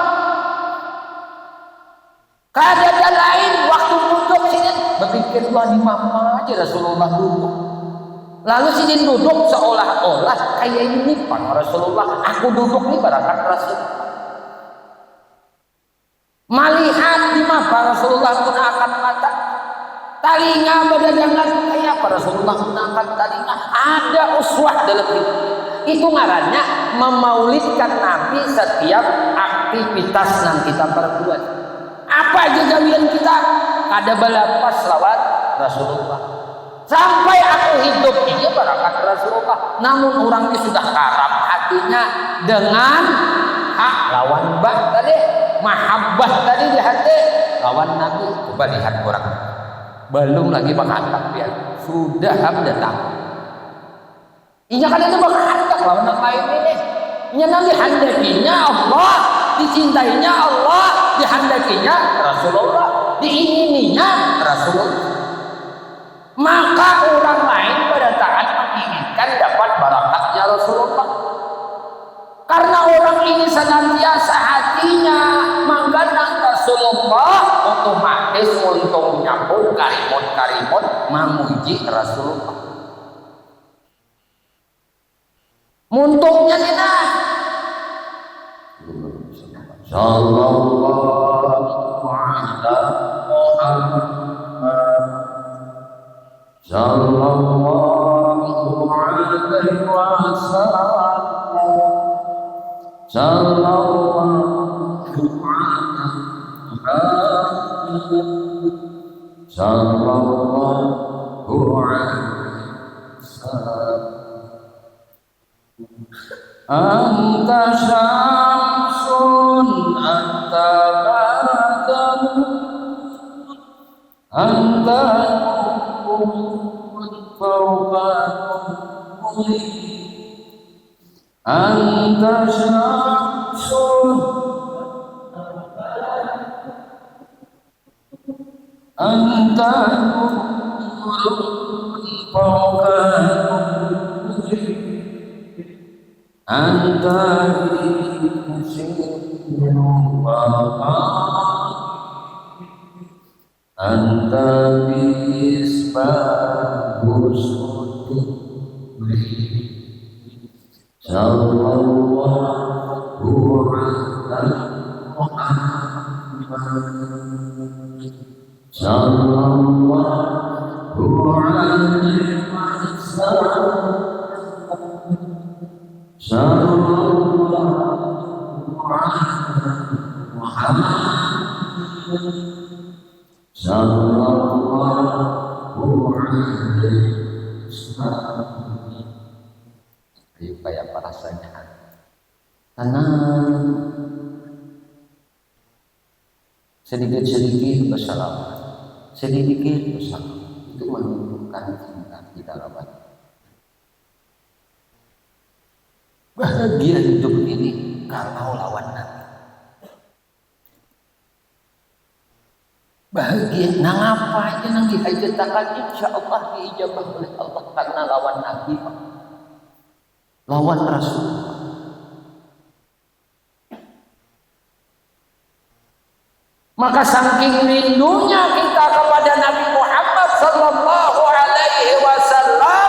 Kada lain waktu duduk sini berpikir gua di mama aja Rasulullah duduk. Lalu sini duduk seolah-olah kayak ini pan Rasulullah. Aku duduk nih barangkat Rasulullah. Melihat di mata Rasulullah menggunakan mata. Talinga berdagangan kayak apa Rasulullah menggunakan talinga. Ada uswah dalam hidup. Itu ngarannya memaulidkan Nabi setiap aktivitas yang kita perbuat. Apa aja jaminan kita ada balapas lawat Rasulullah. Sampai aku hidup ini barakat Rasulullah. Namun orangnya sudah karam hatinya dengan hak lawan bah tadi, mahabbah tadi di hati lawan Nabi. Coba lihat orang. Belum lagi menghantam ya. Sudah datang. Inya kan itu menghantam lawan yang lain ini. Inya nanti handakinya Allah, dicintainya Allah, dihandakinya Rasulullah, diingininya Rasulullah. Maka orang lain pada taat menginginkan dapat barakatnya Rasulullah. Karena orang ini senantiasa hatinya mengganang Rasulullah, otomatis untungnya pun karimun memuji Rasulullah. Muntungnya kita sallallahu ala Muhammad sallallahu alaihi wasallam sallallahu ala Muhammad sallallahu alaihi wasallam. Anta syamsun anta badaru anta nurun fawqa nuri anta syamsun anta nurun fawqa nuri anta anta misbahus sallallahu ala Muhammad sallallahu alaihi wasallam sallallahu alaihi Muhammad sallallahu alaihi wasallam. Ayo kayak apa rasanya? Tenang, sedikit-sedikit bersalaman, sedikit bersalaman itu menunjukkan cinta kita lawan. Bahagia hidup ini kalau lawan Nabi. Bahagia, nah apa aja nang dihajatakan insya Allah diijabah oleh Allah karena lawan Nabi, lawan Rasulullah. Maka saking rindunya kita kepada Nabi Muhammad sallallahu alaihi wasallam,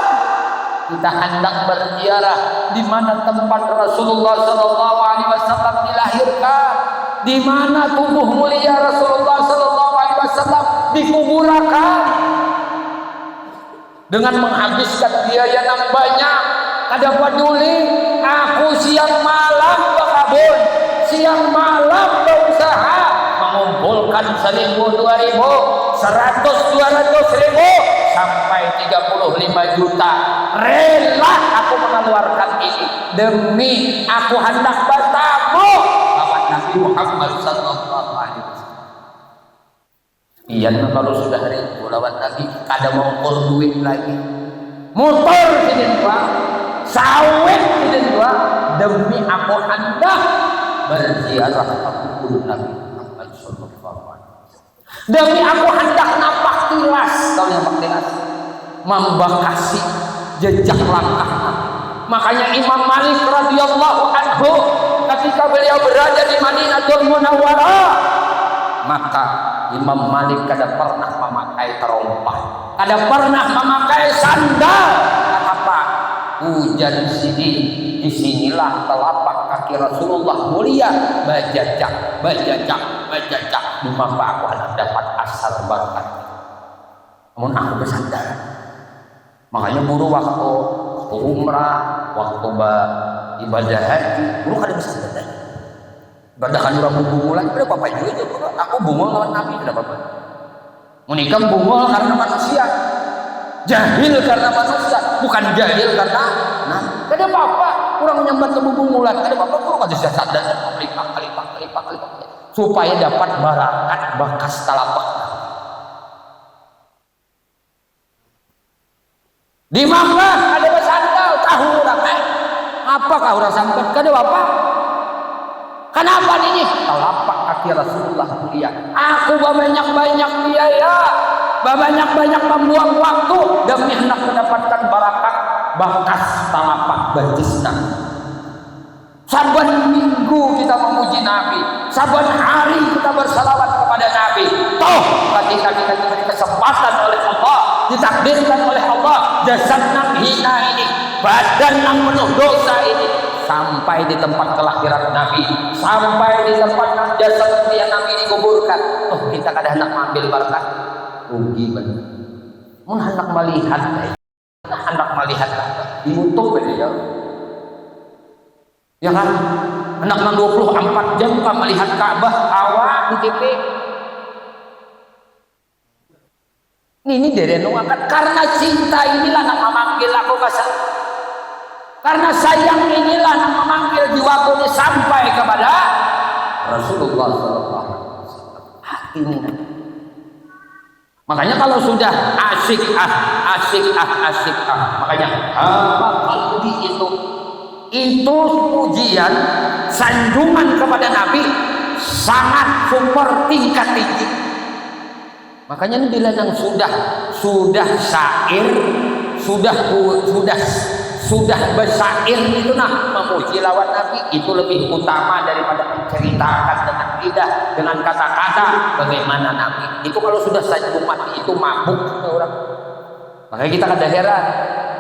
kita hendak berziarah di mana tempat Rasulullah sallallahu alaihi wasallam dilahirkan, di mana tubuh mulia Rasulullah sallallahu alaihi wasallam dikuburkan. Dengan menghabiskan biaya yang banyak, kada peduli aku siang malam berkabun, siang malam berusaha mengumpulkan 1.000, 2.000, 100, 200 ribu sampai 35 juta. Rela aku mengeluarkan ini demi aku hendak bertamu bapak Nabi Muhammad sallallahu alaihi wasallam. Iya, kalau sudah rindu lawan Nabi, kada mau ukur duit lagi. Motor tidak dua, sawit tidak dua, demi aku hendak berziarah aku Nabi Muhammad sallallahu alaihi wasallam. Demi aku hendak nampak tilas, tahu nampak tilas? Membakasi jejak langkahnya. Makanya Imam Malik radhiyallahu anhu ketika beliau berada di Madinatul Munawwarah, maka Imam Malik kada pernah memakai terompah, kada pernah memakai sandal. Kenapa? Hujan di sinilah telapak kaki Rasulullah mulia bajajak di maka aku hendak dapat asar bakat. Namun aku bersandar. Makanya buru waktu umrah, waktu ibadah haji, buru kada bersandar. Badakan orang bungulan, ada apa juga bro. Aku bungul lawan Nabi, tidak apa-apa. Menikah bungul karena manusia, jahil karena manusia, bukan jahil karena nah, tidak apa-apa. Orang menyambat ke bungulan, tidak apa-apa. Kurang ada jasad dan kelipak, supaya dapat barakat bekas telapak. Di mana ada sandal tahu orang? Apakah orang sandal? Kada apa? Kenapa ini? Telapak kaki Rasulullah mulia. Aku banyak-banyak biaya, banyak-banyak membuang waktu demi hendak mendapatkan barakat bekas telapak bajisna. Saban minggu kita memuji Nabi, saban hari kita bersalawat kepada Nabi. Toh ketika kita diberi kesempatan oleh Allah, ditakdirkan oleh Allah, jasad yang hina ini, badan yang penuh dosa ini, sampai di tempat kelahiran Nabi, sampai di tempat jasad yang Nabi dikuburkan. Oh, kita kadang hendak mengambil berkat, rugi benar. Mun hendak melihat, di YouTube ya, ya kan? Hendak 24 jam kan melihat Ka'bah awak di TV. Ini dari nuakan karena cinta inilah nak memanggil aku kasar. Karena sayang inilah yang memanggil jiwaku ini sampai kepada Rasulullah SAW. Hati ini. Makanya kalau sudah asik makanya apa qalbi itu pujian, sanjungan kepada Nabi sangat super tingkat tinggi. Makanya ini bila yang sudah syair, sudah bersair itu memuji lawan Nabi itu lebih utama daripada menceritakan dengan lidah, dengan kata-kata bagaimana Nabi. Itu kalau sudah sanjungan itu mabuk orang. Makanya kita kada heran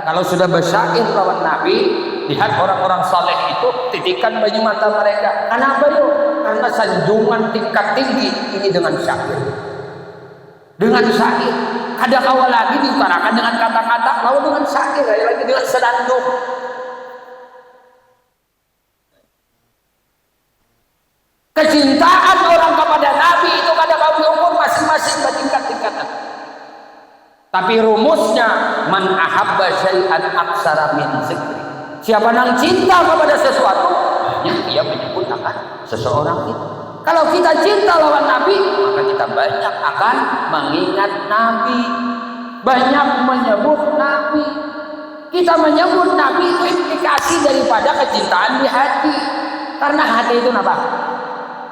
kalau sudah bersair lawan Nabi, lihat orang-orang saleh itu titikan baju mata mereka. Kenapa yuk? Karena sanjungan tingkat tinggi ini dengan syair. Dengan syair. Ada awal lagi diutarakan dengan kata-kata, lalu dengan syair, lagi dengan senandung. Kecintaan orang kepada Nabi itu kada kami ukur masing-masing bertingkat-tingkatan. Tapi rumusnya man ahabba syai'an aksara min zikri. Siapa yang cinta kepada sesuatu, banyak dia menyebut akan seseorang itu. Kalau kita cinta lawan Nabi, maka kita banyak akan mengingat Nabi, banyak menyebut Nabi. Kita menyebut Nabi itu implikasi daripada kecintaan di hati. Karena hati itu apa?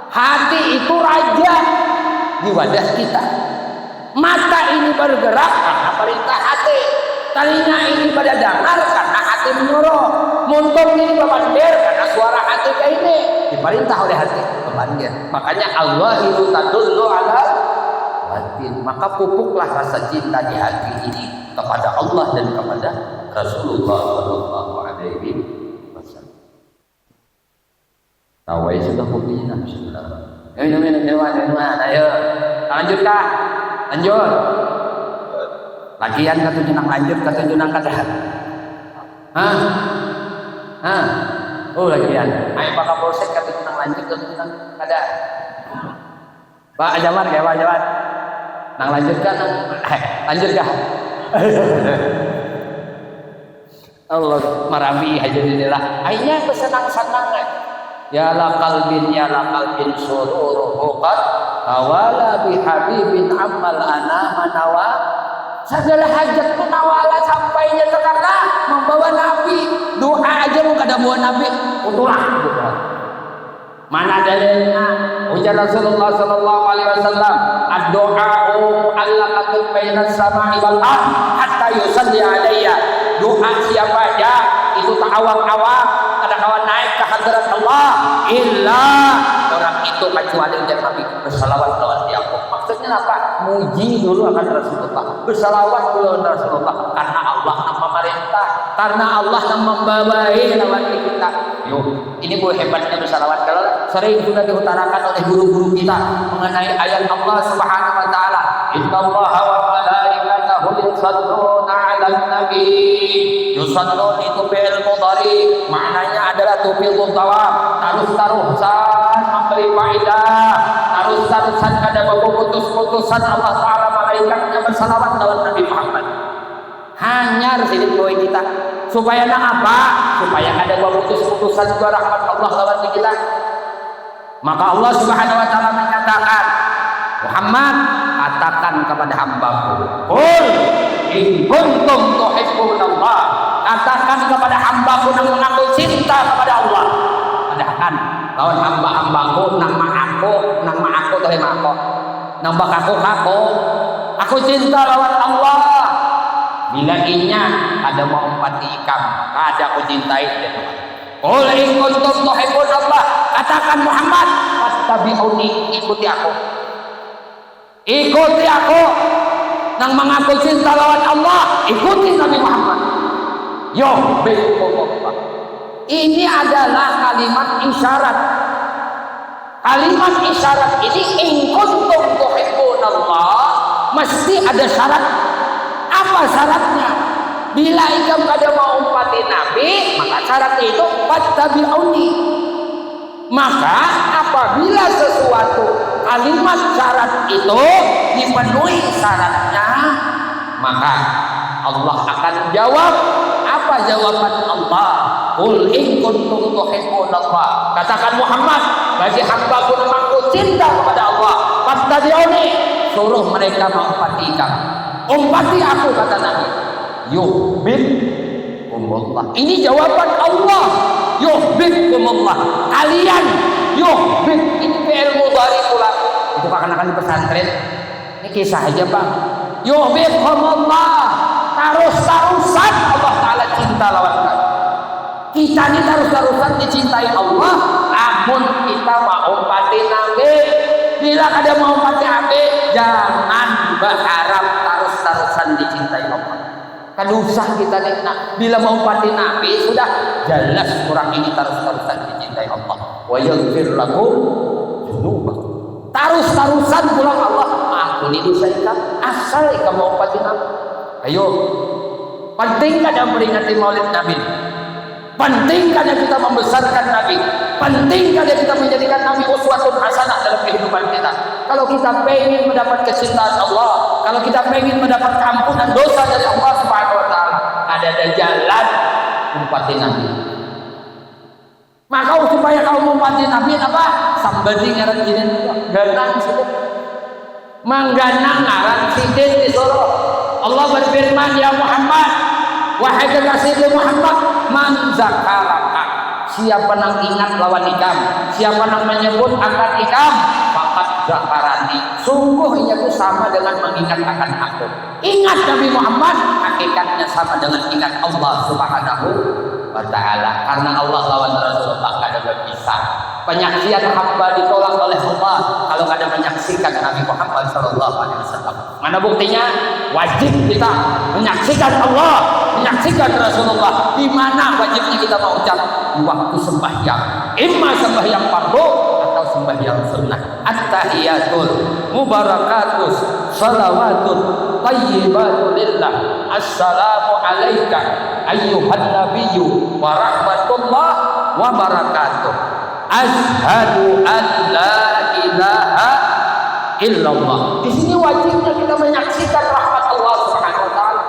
Hati itu raja di wadah kita. Mata ini bergerak karena perintah hati. Telinga ini pada dengar karena hati menyuruh. Muntung ini bebandir karena suara hati kayak ini. diperintah oleh hati kebahagiaan. Makanya al-zahiru tadullu ala batin. Maka pupuklah rasa cinta di hati ini kepada Allah dan kepada Rasulullah sallallahu alaihi wasallam. Tawai sudah kopinya bismillah. Ayo lanjutkah? Lanjut. Lagian kata junang lanjut, kata junang kada. Oh lagian. Ayo Pak Kapolsek kata junang lanjut, kata junang kada. Pak Jamar ya Pak Jamar. Nang lanjutkah? Lanjutkah? Allah marabi hajadillah. Akhirnya bersenang-senang. Ya la qalbin sururuhu qad tawala bihabibin ammal ana manawa. Segala hajat pun awala sampainya karena membawa Nabi. Doa aja lu kada bawa Nabi, utulah. Mana dalilnya? Ujar Rasulullah sallallahu alaihi wasallam, ad-du'a'u mu'allaqatun bainas sama'i wal ardh hatta yusalli alayya. Doa siapa aja itu tak awang-awang kada kawan naik ke hadirat Allah illa orang itu kecuali dia Nabi bersalawat lawan dia. Maksudnya apa? Muji dulu akan Rasulullah, bersalawat dulu akan Rasulullah karena Allah yang memerintah, karena Allah yang membawai lawan kita. Yuk, ini boleh hebatnya bersalawat. Kalau sering sudah diutarakan oleh guru-guru kita mengenai ayat Allah Subhanahu wa taala, innallaha wa malaikatahu yusholluna 'alan nabi. Yushollun itu fi'il mudhari, maknanya adalah tufil tawab, tarusan memberi faedah, tarusan kada putus-putusan Allah taala malaikatnya bersalawat lawan Nabi Muhammad. Hanyar sidik boy kita supaya apa? Supaya ada putus-putusan juga rahmat Allah lawan kita. Maka Allah Subhanahu wa taala menyatakan, Muhammad katakan kepada hambaku, qul in kuntum tuhibbunallah, katakan kepada hambaku yang mengaku cinta kepada Allah. Katakan lawan hamba-hambaku nama aku terima aku nambah aku cinta lawan Allah. Bila inya ada mau mati ikam, ada aku cintai dia. Qul in kuntum tuhibbunallah, katakan Muhammad, fattabi'uni, ikuti aku. Ikuti aku nang mengaku cinta lawan Allah, ikuti Nabi Muhammad. Yuhibbukumullah. Ini adalah kalimat isyarat. Kalimat isyarat ini in kuntum tuhibbunallah, mesti ada syarat. Apa syaratnya? Bila ikam kada mau umpati Nabi, maka syarat itu fattabi'uni. Maka apabila sesuatu kalimat syarat itu dipenuhi syaratnya, maka Allah akan jawab. Apa jawaban Allah? Qul in kuntum tuhibbunallah, katakan Muhammad, bagi hamba-Ku yang aku cinta kepada Allah, fattabi'uni, suruh mereka mengumpati kamu. Umpati aku, kata Nabi. Yuhibbukumullah. Ini jawaban Allah. Yuhibbukumullah. Kalian yuhibb, ini fi'il mudhari pula. Itu akan di pesantren. Ini kisah aja, Pak. Yuhibbukumullah. Terus-terusan Allah Ta'ala cinta lawan kami. Kita ini terus-terusan dicintai Allah, namun kita mau umpati Nabi. Bila ada mau umpati Nabi, jangan berharap terus-terusan dicintai Allah. Kan usah kita nih, bila mau umpati Nabi sudah jelas orang ini terus-terusan dicintai Allah. Wa yaghfir lakum dzunubakum. Terus-terusan pulang Allah, ampuni dosa kita asal kamu mau umpati Nabi. Ayo, penting kada memperingati Maulid Nabi, penting kada kita membesarkan Nabi, penting kada kita menjadikan Nabi uswatun hasanah dalam kehidupan kita. Kalau kita pengen mendapat kecintaan Allah, kalau kita pengen mendapat ampunan dosa dari Allah Subhanahu wa taala, ada jalan umpati Nabi. Maka supaya kau umpati Nabi apa? Sambadi ngaran jinin ganang situ. Mangganang ngaran sidin di Solo. Allah berfirman, ya Muhammad, wahai kekasihku Muhammad, man zakaraka, siapa yang ingat lawan ikam, siapa yang menyebut akan ikam, faqad zakarani, sungguh ia itu sama dengan mengingat akan aku. Ingat Nabi Muhammad, hakikatnya sama dengan ingat Allah Subhanahu wa ta'ala. Karena Allah lawan Rasulullah kada berpisah. Penyaksian hamba ditolak oleh Allah kalau nggak ada menyaksikan Nabi Muhammad SAW. Mana buktinya? Wajib kita menyaksikan Allah, menyaksikan Rasulullah. Di mana wajibnya kita mau ucap? Di waktu sembahyang, imma sembahyang fardu atau sembahyang sunnah. At-tahiyatul mubarakatus salawatun thayyibatu lillah. Assalamu alayka ayyuhan nabiyyu wa rahmatullah wa barakatuh. Asyhadu an la ilaha illallah. Di sini wajibnya kita menyaksikan rahmat Allah Subhanahu wa taala.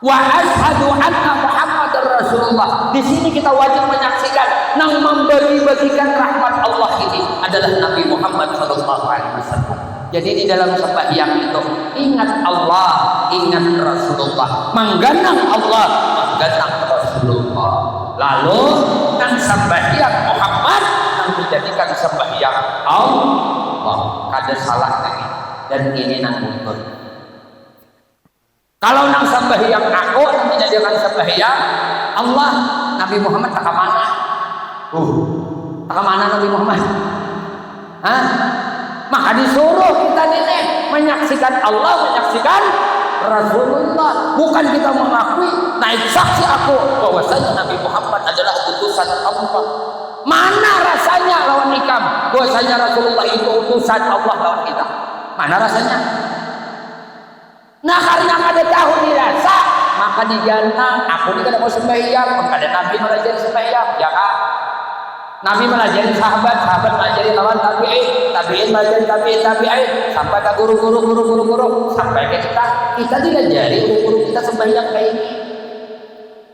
Wa asyhadu anna Muhammadar Rasulullah. Di sini kita wajib menyaksikan yang membagi-bagikan rahmat Allah ini adalah Nabi Muhammad sallallahu alaihi wasallam. Jadi di dalam sembahyang itu ingat Allah, ingat Rasulullah, mengganang Allah, mengganang Rasulullah. Lalu nang sembahyang Muhammad nang dijadikan sembahyang Allah. Kada salah lagi. Dan ini nang betul. Kalau nang sembahyang aku nang dijadikan sembahyang Allah, Nabi Muhammad tak mana? Tak mana Nabi Muhammad? Hah? Maka disuruh kita ini menyaksikan Allah, menyaksikan Rasulullah. Bukan kita mengakui naik saksi aku bahwasanya Nabi Muhammad adalah utusan Allah. Mana rasanya lawan nikam bahwasanya Rasulullah itu utusan Allah lawan kita? Mana rasanya? Nah karena ada tahu dirasa maka diganang aku ini kada mau sembahyang, maka ada Nabi malah jadi sembahyang, ya kan? Nabi melajari sahabat, sahabat melajari lawan tabi'in, tabi'in melajari tabi'in, sampai ke guru, sampai ke kita dilajari guru kita sembahyang kayak ini,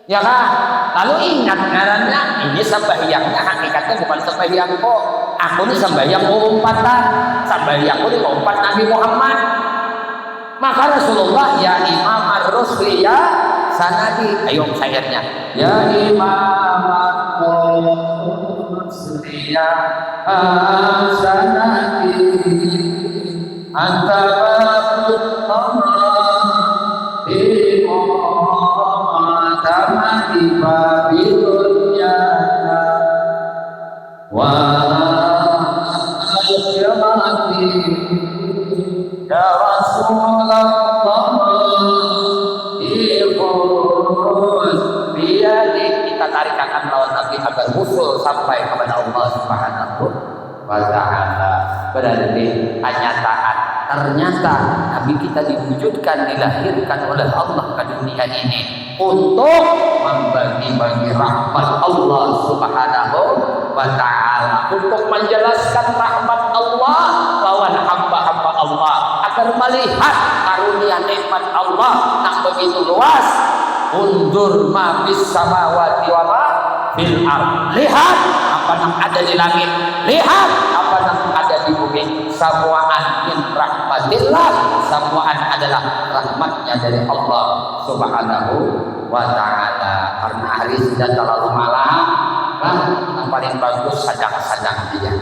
ya kan? Lalu ingat ngarannya ini sembahyangnya hakikatnya bukan sembahyang kok. Aku ini sembahyang umpatan, sembahyangku ini umpat Nabi Muhammad. Maka Rasulullah ya Imam ar-Rusli ya sanadi, ayo syairnya ya Imam ar-Rusli ya sanadi anta babul di mu'tamadi babidunya wa al-syamati ya Rasulullah ikhus biyadi. Kita tarik akan lawan Nabi agar usul sampai kepada Allah Subhanahu wa ta'ala. Berarti kenyataan ternyata Nabi kita diwujudkan, dilahirkan oleh Allah ke dunia ini untuk membagi-bagi rahmat Allah Subhanahu wa ta'ala, untuk menjelaskan rahmat Allah lawan hamba-hamba Allah agar melihat karunia nikmat Allah yang begitu luas. Undur ma bis samawati wa ma fil ard. Lihat apa yang ada di langit, lihat apa yang ada di bumi. Samuaan min rahmatillah, samuaan adalah rahmatnya dari Allah Subhanahu wa ta'ala. Karena hari sudah terlalu malam, yang paling bagus sadang-sadang dia.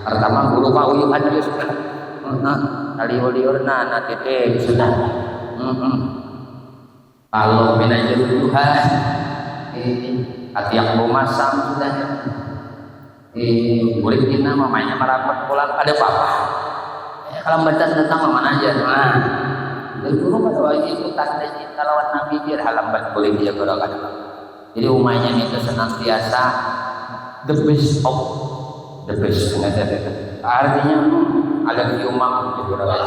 Pertama bulu kauyuhan dia sudah liur-liurna nanti sudah. Kalau manajer Tuhan hati yang mau masang sudah boleh kita mamanya merapat pulang ada apa-apa kalau baca tentang mana aja dari dulu pada waktu itu tanda cinta lawan Nabi dia halambat boleh dia berdoa. Jadi umatnya itu senantiasa the best of the best. Artinya ada di umat itu berdoa.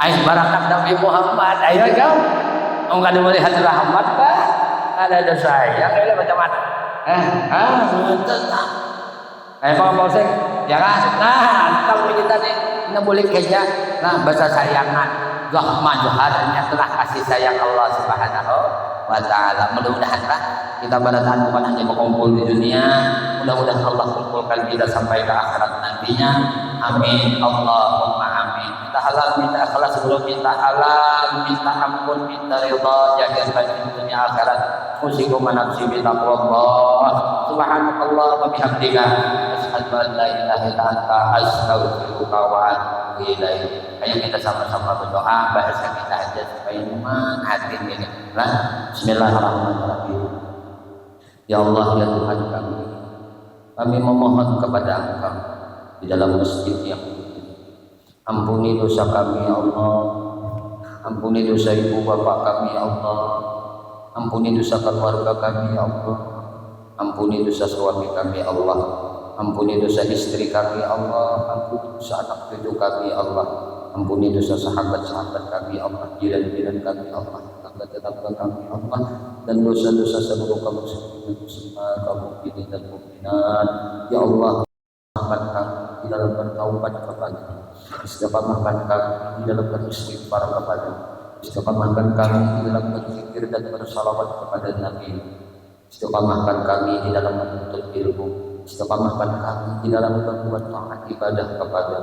Ayo barakat Nabi Muhammad, ayo kau enggak ada melihat rahmat bah ada dosa ya kayak macam-macam Pak Polsek ya kan. Nah kalau kita nih nggak boleh kerja nah bahasa sayangan rahmat jahadannya telah kasih sayang Allah Subhanahu wa ta'ala. Mudah-mudahan kita bertahan bukan hanya berkumpul di dunia, mudah-mudahan Allah kumpulkan kita sampai ke akhirat nantinya. Amin Allahumma amin. Minta halal, minta ikhlas sebelum minta halal, minta ampun, minta ridha, jadikan di dunia akhirat. Usikum nafsi bi taqwallah. Subhanakallah wa bihamdika asyhadu an la ilaha illa anta astaghfiruka wa atubu ilaik. Ayo kita sama-sama berdoa, bahasa kita aja supaya iman hati ini. Bismillahirrahmanirrahim. Ya Allah ya Tuhan kami, kami memohon kepada Engkau di dalam masjid yang ampuni dosa kami ya Allah, ampuni dosa ibu bapak kami ya Allah, ampuni dosa keluarga kami ya Allah, ampuni dosa suami kami ya Allah, ampuni dosa istri kami ya Allah, ampuni dosa anak cucu kami ya Allah, ampuni dosa sahabat-sahabat kami ya Allah, jiran-jiran kami ya Allah, tetangga kami ya Allah, dan dosa-dosa seluruh kaum mukminin dan mukminat ya Allah. Rahmat kami di dalam bertaubat kepada, istiqamahkan kami di dalam beristighfar kepada, istiqamahkan kami di dalam berzikir dan bersalawat kepada Nabi, istiqamahkan kami di dalam menuntut ilmu, istiqamahkan kami di dalam berbuat taat ibadah kepada.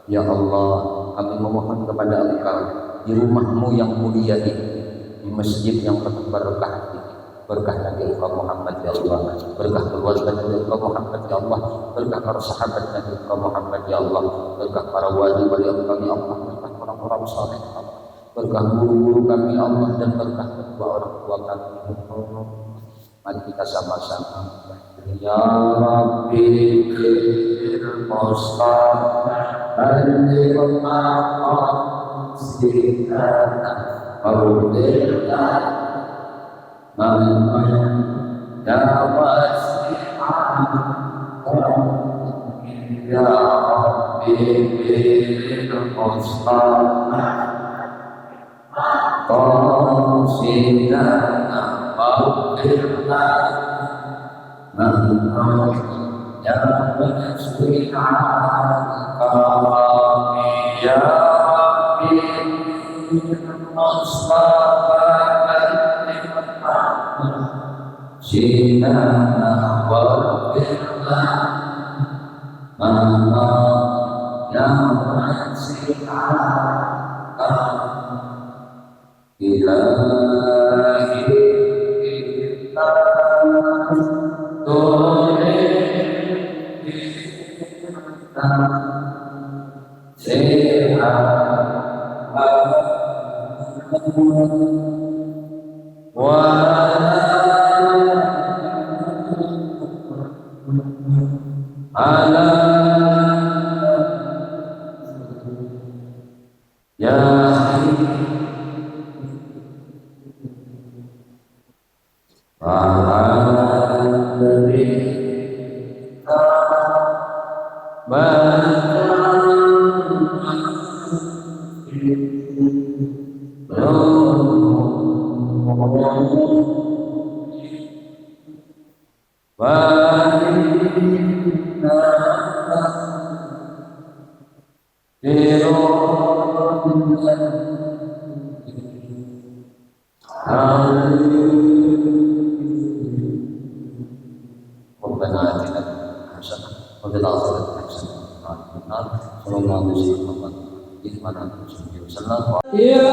Ya Allah, kami memohon kepada Engkau di rumah-Mu yang mulia ini, di masjid yang penuh berkah ini, berkah Nabi Muhammad ya Allah, berkah keluarga Nabi Muhammad ya Allah, berkah para sahabat Nabi Muhammad ya Allah, berkah para wali-wali Engkau ya Allah, berkah orang-orang saleh ya Allah, berkah guru-guru kami ya Allah, dan berkah kedua orang tua kami ya Allah. Mari kita sama-sama ya Rabbi bil Mustafa al-Maqam sirana Alhamdulillah ya wasi'an ya Rabbi bil Mustafa qasidana Alhamdulillah ya wasi'an ya Rabbi bil Mustafa Sinana wabirna Mama yang wasi'aka Ilahi kita Toleh kita Sehat ala ya Ya